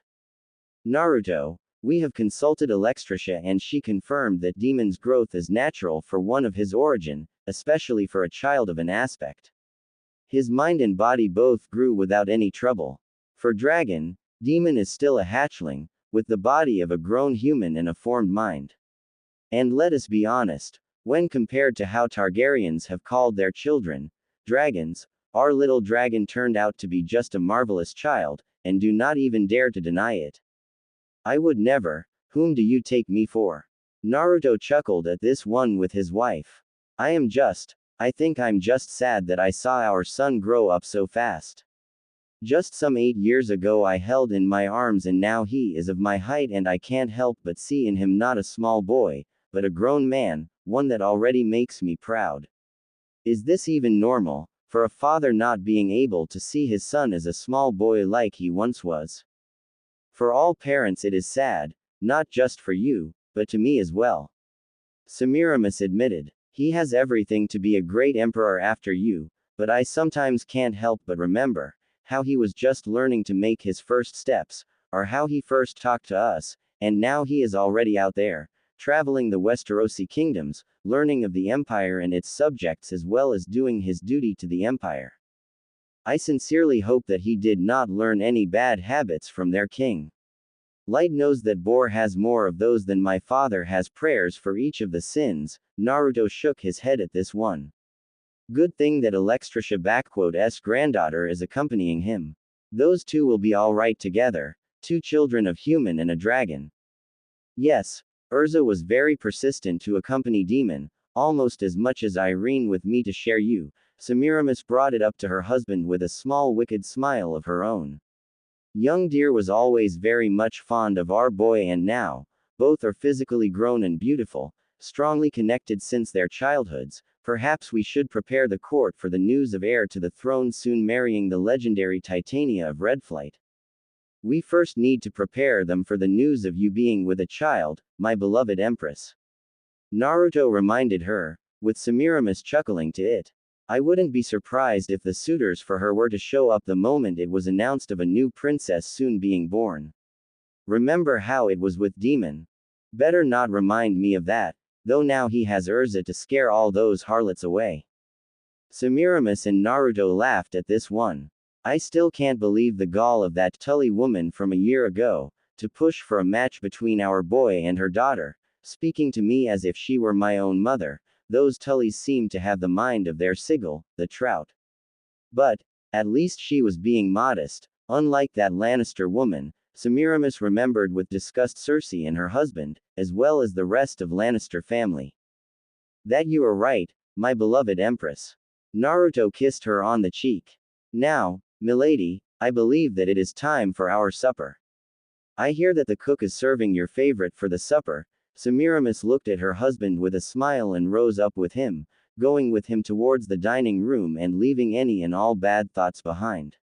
Naruto, we have consulted Alexstrasza and she confirmed that Demon's growth is natural for one of his origin, especially for a child of an aspect. His mind and body both grew without any trouble. For Dragon, Demon is still a hatchling, with the body of a grown human and a formed mind. And let us be honest, when compared to how Targaryens have called their children, dragons, our little dragon turned out to be just a marvelous child, and do not even dare to deny it. I would never. Whom do you take me for? Naruto chuckled at this one with his wife. I think I'm just sad that I saw our son grow up so fast. Just some 8 years ago I held in my arms and now he is of my height and I can't help but see in him not a small boy, but a grown man, one that already makes me proud. Is this even normal, for a father not being able to see his son as a small boy like he once was? For all parents it is sad, not just for you, but to me as well. Semiramis admitted. He has everything to be a great emperor after you, but I sometimes can't help but remember how he was just learning to make his first steps, or how he first talked to us, and now he is already out there, traveling the Westerosi kingdoms, learning of the empire and its subjects as well as doing his duty to the empire. I sincerely hope that he did not learn any bad habits from their king. Light knows that Bor has more of those than my father has prayers for each of the sins. Naruto shook his head at this one. Good thing that Alexstrasza's granddaughter is accompanying him. Those two will be alright together, 2 children of human and a dragon. Yes, Urza was very persistent to accompany Demon, almost as much as Irene with me to share you. Semiramis brought it up to her husband with a small wicked smile of her own. Young dear was always very much fond of our boy, and now, both are physically grown and beautiful, strongly connected since their childhoods. Perhaps we should prepare the court for the news of heir to the throne soon marrying the legendary Titania of Redflight. We first need to prepare them for the news of you being with a child, my beloved Empress. Naruto reminded her, with Semiramis chuckling to it. I wouldn't be surprised if the suitors for her were to show up the moment it was announced of a new princess soon being born. Remember how it was with Demon? Better not remind me of that, though now he has Urza to scare all those harlots away. Semiramis and Naruto laughed at this one. I still can't believe the gall of that Tully woman from a year ago, to push for a match between our boy and her daughter, speaking to me as if she were my own mother. Those Tullys seem to have the mind of their Sigil, the trout. But, at least she was being modest, unlike that Lannister woman. Semiramis remembered with disgust Cersei and her husband, as well as the rest of Lannister family. That you are right, my beloved Empress. Naruto kissed her on the cheek. Now, milady, I believe that it is time for our supper. I hear that the cook is serving your favorite for the supper. Semiramis looked at her husband with a smile and rose up with him, going with him towards the dining room and leaving any and all bad thoughts behind.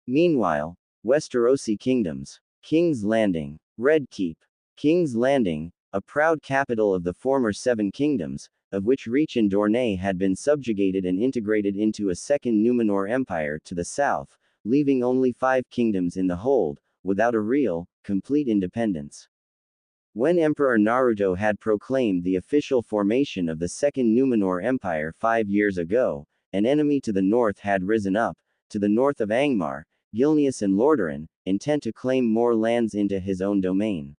Meanwhile, Westerosi Kingdoms. King's Landing. Red Keep. King's Landing, a proud capital of the former Seven Kingdoms, of which Reach and Dorne had been subjugated and integrated into a second Numenor Empire to the south, leaving only 5 kingdoms in the hold, without a real, complete independence. When Emperor Naruto had proclaimed the official formation of the Second Numenor Empire 5 years ago, an enemy to the north had risen up, to the north of Angmar, Gilneas and Lordaeron, intent to claim more lands into his own domain.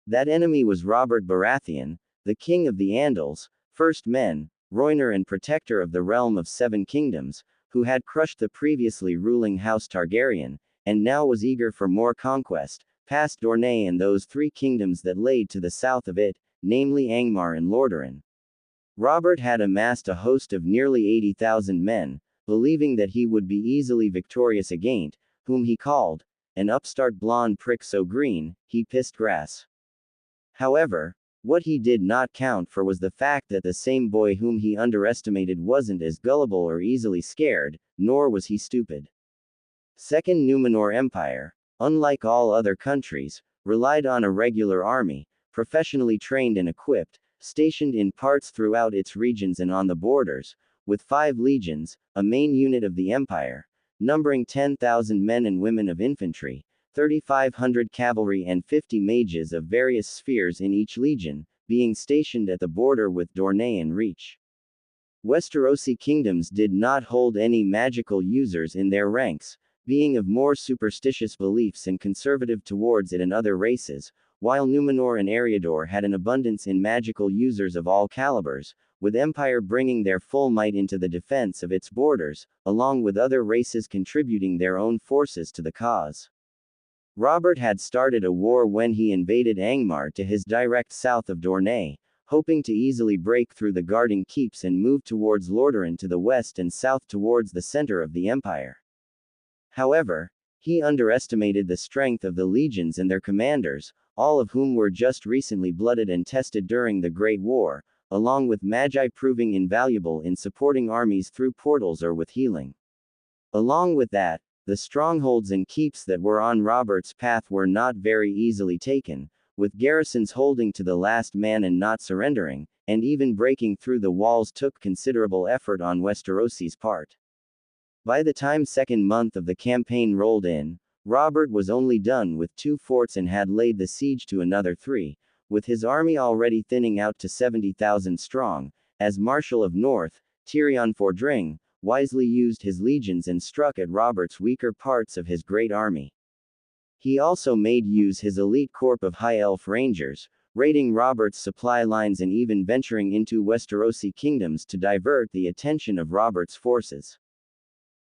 That enemy was Robert Baratheon, the king of the Andals, first men, Rhoynar and protector of the realm of 7 kingdoms, who had crushed the previously ruling House Targaryen, and now was eager for more conquest, past Dorne and those 3 kingdoms that lay to the south of it, namely Angmar and Lordaeron. Robert had amassed a host of nearly 80,000 men, believing that he would be easily victorious against, whom he called, an upstart blonde prick so green, he pissed grass. However, what he did not count for was the fact that the same boy whom he underestimated wasn't as gullible or easily scared, nor was he stupid. Second Numenor Empire, unlike all other countries, relied on a regular army, professionally trained and equipped, stationed in parts throughout its regions and on the borders, with 5 legions, a main unit of the empire, numbering 10,000 men and women of infantry, 3,500 cavalry and 50 mages of various spheres in each legion, being stationed at the border with Dorne and Reach. Westerosi kingdoms did not hold any magical users in their ranks, being of more superstitious beliefs and conservative towards it and other races, while Numenor and Eriador had an abundance in magical users of all calibers, with Empire bringing their full might into the defense of its borders, along with other races contributing their own forces to the cause. Robert had started a war when he invaded Angmar to his direct south of Dorne, hoping to easily break through the guarding keeps and move towards Lordaeron to the west and south towards the center of the empire. However, he underestimated the strength of the legions and their commanders, all of whom were just recently blooded and tested during the Great War, along with Magi proving invaluable in supporting armies through portals or with healing. Along with that, the strongholds and keeps that were on Robert's path were not very easily taken, with garrisons holding to the last man and not surrendering, and even breaking through the walls took considerable effort on Westerosi's part. By the time second month of the campaign rolled in, Robert was only done with 2 forts and had laid the siege to another 3, with his army already thinning out to 70,000 strong, as Marshal of North, Tyrion Fordring, wisely used his legions and struck at Robert's weaker parts of his great army. He also made use his elite corps of High Elf Rangers, raiding Robert's supply lines and even venturing into Westerosi kingdoms to divert the attention of Robert's forces.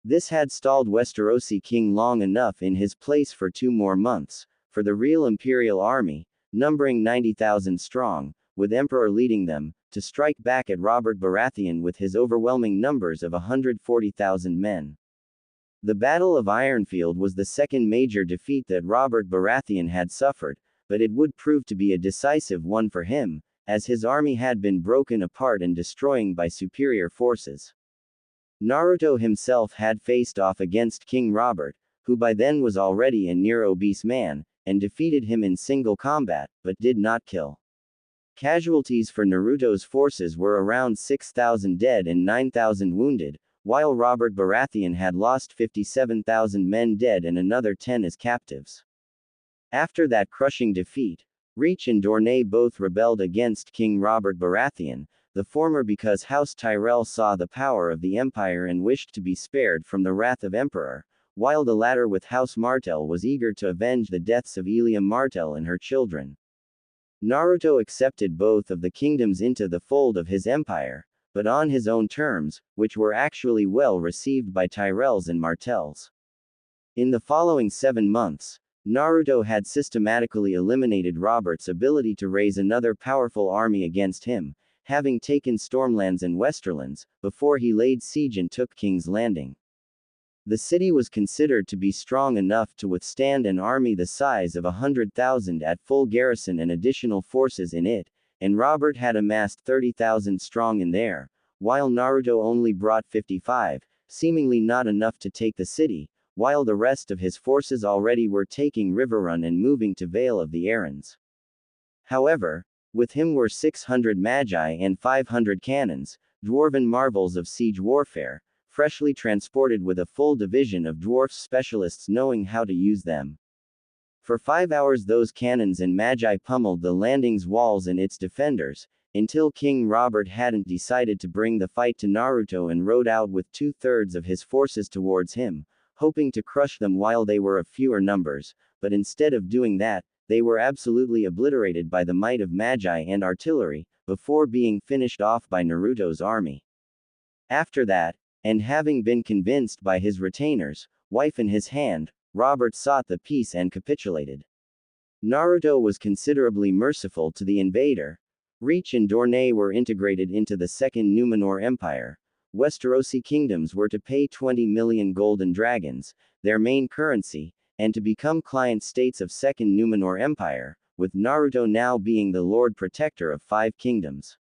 This had stalled Westerosi king long enough in his place for 2 more months, for the real imperial army, numbering 90,000 strong, with Emperor leading them, to strike back at Robert Baratheon with his overwhelming numbers of 140,000 men. The Battle of Ironfield was the second major defeat that Robert Baratheon had suffered, but it would prove to be a decisive one for him, as his army had been broken apart and destroyed by superior forces. Naruto himself had faced off against King Robert, who by then was already a near-obese man, and defeated him in single combat, but did not kill. Casualties for Naruto's forces were around 6,000 dead and 9,000 wounded, while Robert Baratheon had lost 57,000 men dead and another 10 as captives. After that crushing defeat, Reach and Dorne both rebelled against King Robert Baratheon, the former because House Tyrell saw the power of the Empire and wished to be spared from the wrath of Emperor, while the latter with House Martell was eager to avenge the deaths of Elia Martell and her children. Naruto accepted both of the kingdoms into the fold of his empire, but on his own terms, which were actually well received by Tyrells and Martells. In the following 7 months, Naruto had systematically eliminated Robert's ability to raise another powerful army against him, having taken Stormlands and Westerlands, before he laid siege and took King's Landing. The city was considered to be strong enough to withstand an army the size of 100,000 at full garrison and additional forces in it, and Robert had amassed 30,000 strong in there, while Naruto only brought 55, seemingly not enough to take the city, while the rest of his forces already were taking Riverrun and moving to Vale of the Errands. However, with him were 600 magi and 500 cannons, dwarven marvels of siege warfare, freshly transported with a full division of dwarf specialists knowing how to use them. For 5 hours those cannons and magi pummeled the landing's walls and its defenders, until King Robert hadn't decided to bring the fight to Naruto and rode out with 2/3 of his forces towards him, hoping to crush them while they were of fewer numbers, but instead of doing that, they were absolutely obliterated by the might of magi and artillery, before being finished off by Naruto's army. After that, and having been convinced by his retainers, wife in his hand, Robert sought the peace and capitulated. Naruto was considerably merciful to the invader. Reach and Dorne were integrated into the Second Numenor Empire. Westerosi kingdoms were to pay 20 million golden dragons, their main currency, and to become client states of Second Numenor Empire, with Naruto now being the Lord Protector of 5 kingdoms.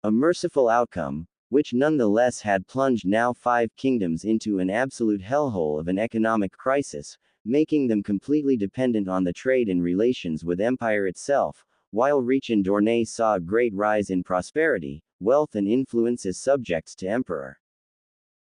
A merciful outcome, which nonetheless had plunged now 5 kingdoms into an absolute hellhole of an economic crisis, making them completely dependent on the trade and relations with Empire itself, while Reach and Dorne saw a great rise in prosperity, wealth and influence as subjects to Emperor.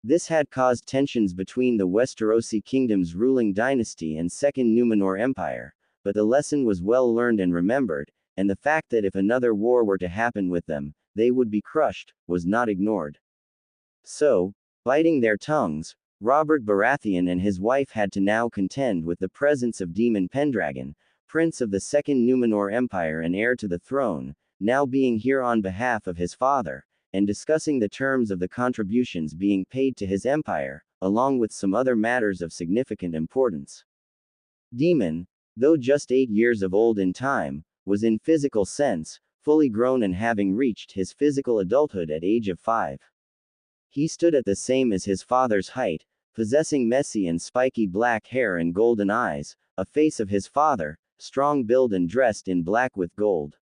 This had caused tensions between the Westerosi kingdom's ruling dynasty and Second Numenor Empire, but the lesson was well learned and remembered, and the fact that if another war were to happen with them, they would be crushed, was not ignored. So, biting their tongues, Robert Baratheon and his wife had to now contend with the presence of Demon Pendragon, prince of the Second Numenor Empire and heir to the throne, now being here on behalf of his father, and discussing the terms of the contributions being paid to his empire, along with some other matters of significant importance. Demon, though just 8 years of old in time, was in physical sense, fully grown and having reached his physical adulthood at age of 5. He stood at the same as his father's height, possessing messy and spiky black hair and golden eyes, a face of his father, strong build and dressed in black with gold.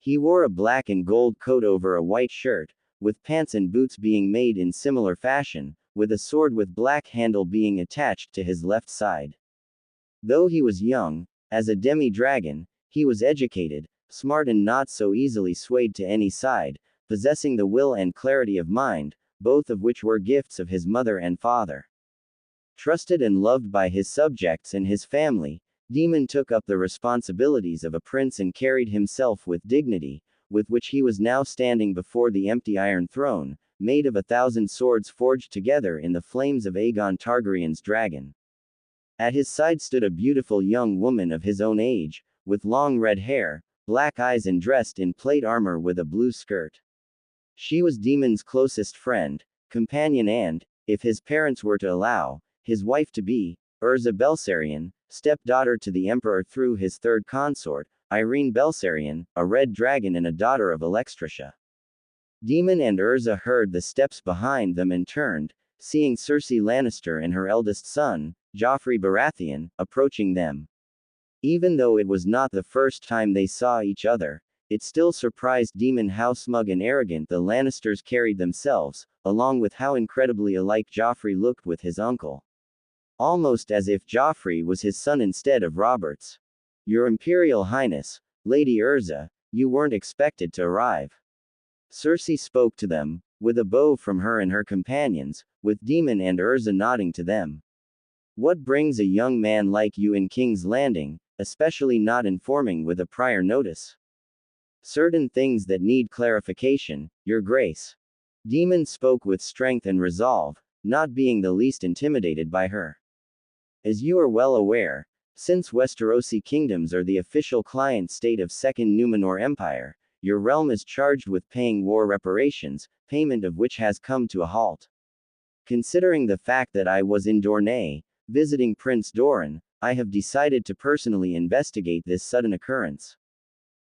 He wore a black and gold coat over a white shirt, with pants and boots being made in similar fashion, with a sword with black handle being attached to his left side. Though he was young, as a demi-dragon, he was educated, smart and not so easily swayed to any side, possessing the will and clarity of mind, both of which were gifts of his mother and father. Trusted and loved by his subjects and his family, Demon took up the responsibilities of a prince and carried himself with dignity, with which he was now standing before the empty Iron Throne, made of 1,000 swords forged together in the flames of Aegon Targaryen's dragon. At his side stood a beautiful young woman of his own age, with long red hair, black eyes and dressed in plate armor with a blue skirt. She was Demon's closest friend, companion and, if his parents were to allow, his wife to be, Urza Belsarion, stepdaughter to the Emperor through his third consort, Irene Belsarion, a red dragon and a daughter of Alexstrasza. Demon and Urza heard the steps behind them and turned, seeing Cersei Lannister and her eldest son, Joffrey Baratheon, approaching them. Even though it was not the first time they saw each other, it still surprised Demon how smug and arrogant the Lannisters carried themselves, along with how incredibly alike Joffrey looked with his uncle. Almost as if Joffrey was his son instead of Robert's. Your Imperial Highness, Lady Urza, you weren't expected to arrive. Cersei spoke to them, with a bow from her and her companions, with Demon and Urza nodding to them. What brings a young man like you in King's Landing, especially not informing with a prior notice? Certain things that need clarification, Your Grace. Demon spoke with strength and resolve, not being the least intimidated by her. As you are well aware, since Westerosi kingdoms are the official client state of Second Numenor Empire, your realm is charged with paying war reparations, payment of which has come to a halt. Considering the fact that I was in Dorne, visiting Prince Doran, I have decided to personally investigate this sudden occurrence.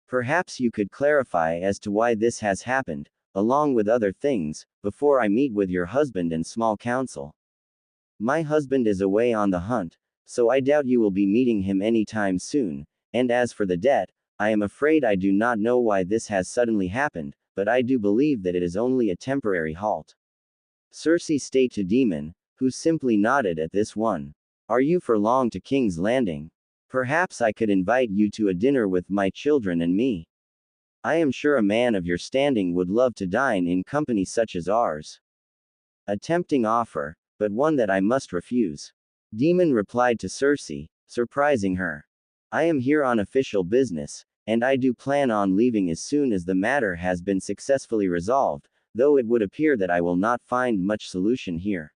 Perhaps you could clarify as to why this has happened, along with other things, before I meet with your husband and small council. My husband is away on the hunt, so I doubt you will be meeting him anytime soon, and as for the debt, I am afraid I do not know why this has suddenly happened, but I do believe that it is only a temporary halt. Cersei stated to Demon, who simply nodded at this one. Are you for long to King's Landing? Perhaps I could invite you to a dinner with my children and me. I am sure a man of your standing would love to dine in company such as ours. A tempting offer, but one that I must refuse. Demon replied to Cersei, surprising her. I am here on official business, and I do plan on leaving as soon as the matter has been successfully resolved, though it would appear that I will not find much solution here.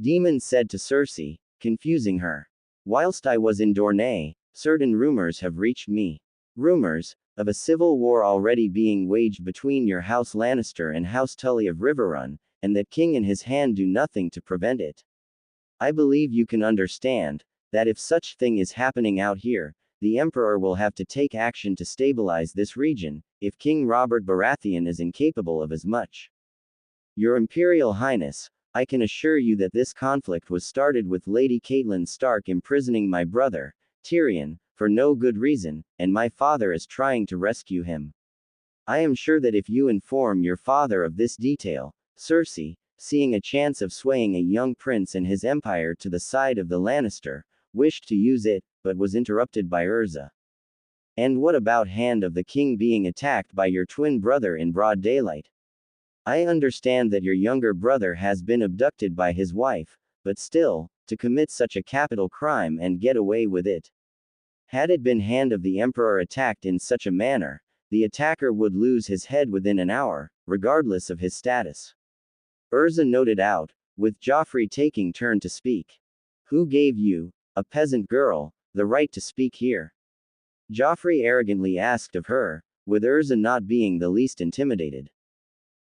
Demon said to Cersei, confusing her. Whilst I was in Dorne, certain rumors have reached me. Rumors of a civil war already being waged between your House Lannister and House Tully of Riverrun, and that King and his hand do nothing to prevent it. I believe you can understand that if such thing is happening out here, the Emperor will have to take action to stabilize this region, if King Robert Baratheon is incapable of as much. Your Imperial Highness, I can assure you that this conflict was started with Lady Catelyn Stark imprisoning my brother, Tyrion, for no good reason, and my father is trying to rescue him. I am sure that if you inform your father of this detail, Cersei, seeing a chance of swaying a young prince and his empire to the side of the Lannister, wished to use it, but was interrupted by Urza. And what about Hand of the King being attacked by your twin brother in broad daylight? I understand that your younger brother has been abducted by his wife, but still, to commit such a capital crime and get away with it. Had it been Hand of the Emperor attacked in such a manner, the attacker would lose his head within an hour, regardless of his status. Urza noted out, with Joffrey taking turn to speak. Who gave you, a peasant girl, the right to speak here? Joffrey arrogantly asked of her, with Urza not being the least intimidated.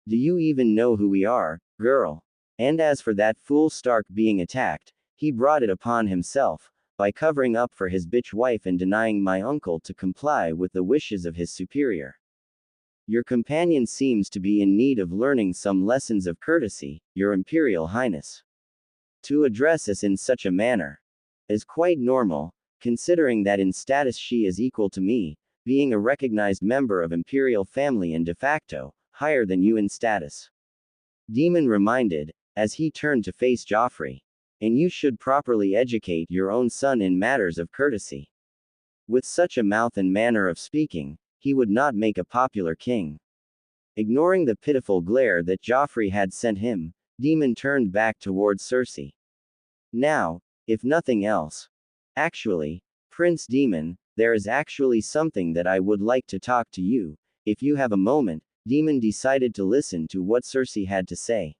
Do you even know who we are, girl? And as for that fool Stark being attacked, he brought it upon himself, by covering up for his bitch wife and denying my uncle to comply with the wishes of his superior. Your companion seems to be in need of learning some lessons of courtesy, Your Imperial Highness. To address us in such a manner is quite normal, considering that in status she is equal to me, being a recognized member of Imperial family and de facto, higher than you in status. Demon reminded, as he turned to face Joffrey. And you should properly educate your own son in matters of courtesy. With such a mouth and manner of speaking, he would not make a popular king. Ignoring the pitiful glare that Joffrey had sent him, Demon turned back towards Cersei. Now, if nothing else. Actually, Prince Demon, there is actually something that I would like to talk to you, if you have a moment. Demon decided to listen to what Cersei had to say.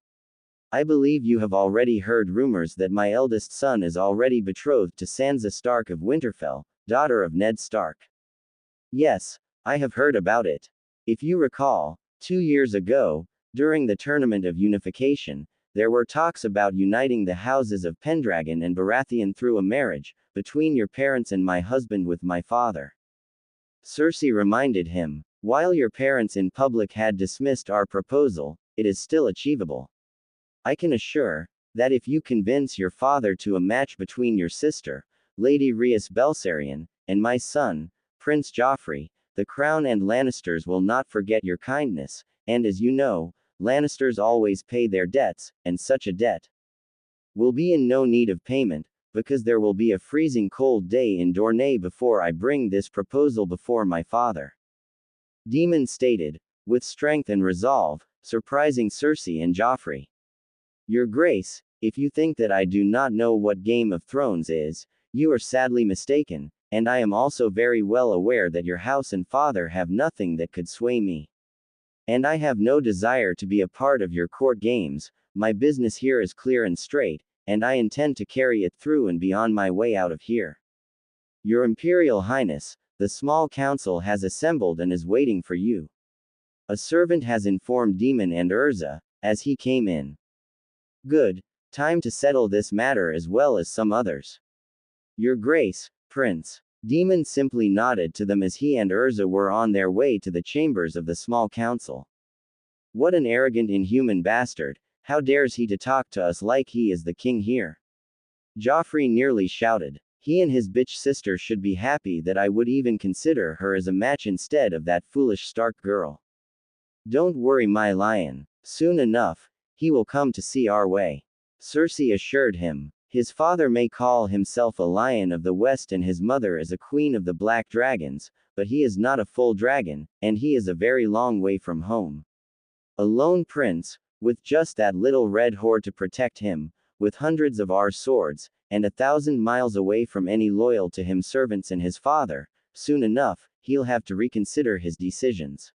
I believe you have already heard rumors that my eldest son is already betrothed to Sansa Stark of Winterfell, daughter of Ned Stark. Yes, I have heard about it. If you recall, 2 years ago, during the Tournament of Unification, there were talks about uniting the houses of Pendragon and Baratheon through a marriage, between your parents and my husband with my father. Cersei reminded him, While your parents in public had dismissed our proposal, it is still achievable. I can assure that if you convince your father to a match between your sister, Lady Rhys Belsarion, and my son, Prince Joffrey, the crown and Lannisters will not forget your kindness, and as you know, Lannisters always pay their debts, and such a debt will be in no need of payment, because there will be a freezing cold day in Dorne before I bring this proposal before my father. Daemon stated, with strength and resolve, surprising Cersei and Joffrey. Your Grace, if you think that I do not know what Game of Thrones is, you are sadly mistaken, and I am also very well aware that your house and father have nothing that could sway me. And I have no desire to be a part of your court games. My business here is clear and straight, and I intend to carry it through and be on my way out of here. Your Imperial Highness, the small council has assembled and is waiting for you. A servant has informed Daemon and Urza, as he came in. Good. Time to settle this matter as well as some others. Your Grace, Prince. Daemon simply nodded to them as he and Urza were on their way to the chambers of the small council. What an arrogant inhuman bastard, how dares he to talk to us like he is the king here? Joffrey nearly shouted. He and his bitch sister should be happy that I would even consider her as a match instead of that foolish Stark girl. Don't worry my lion, soon enough, he will come to see our way. Cersei assured him. His father may call himself a lion of the west and his mother is a queen of the black dragons, but he is not a full dragon, and he is a very long way from home. A lone prince, with just that little red horde to protect him, with hundreds of our swords, and 1,000 miles away from any loyal to him servants and his father, soon enough, he'll have to reconsider his decisions.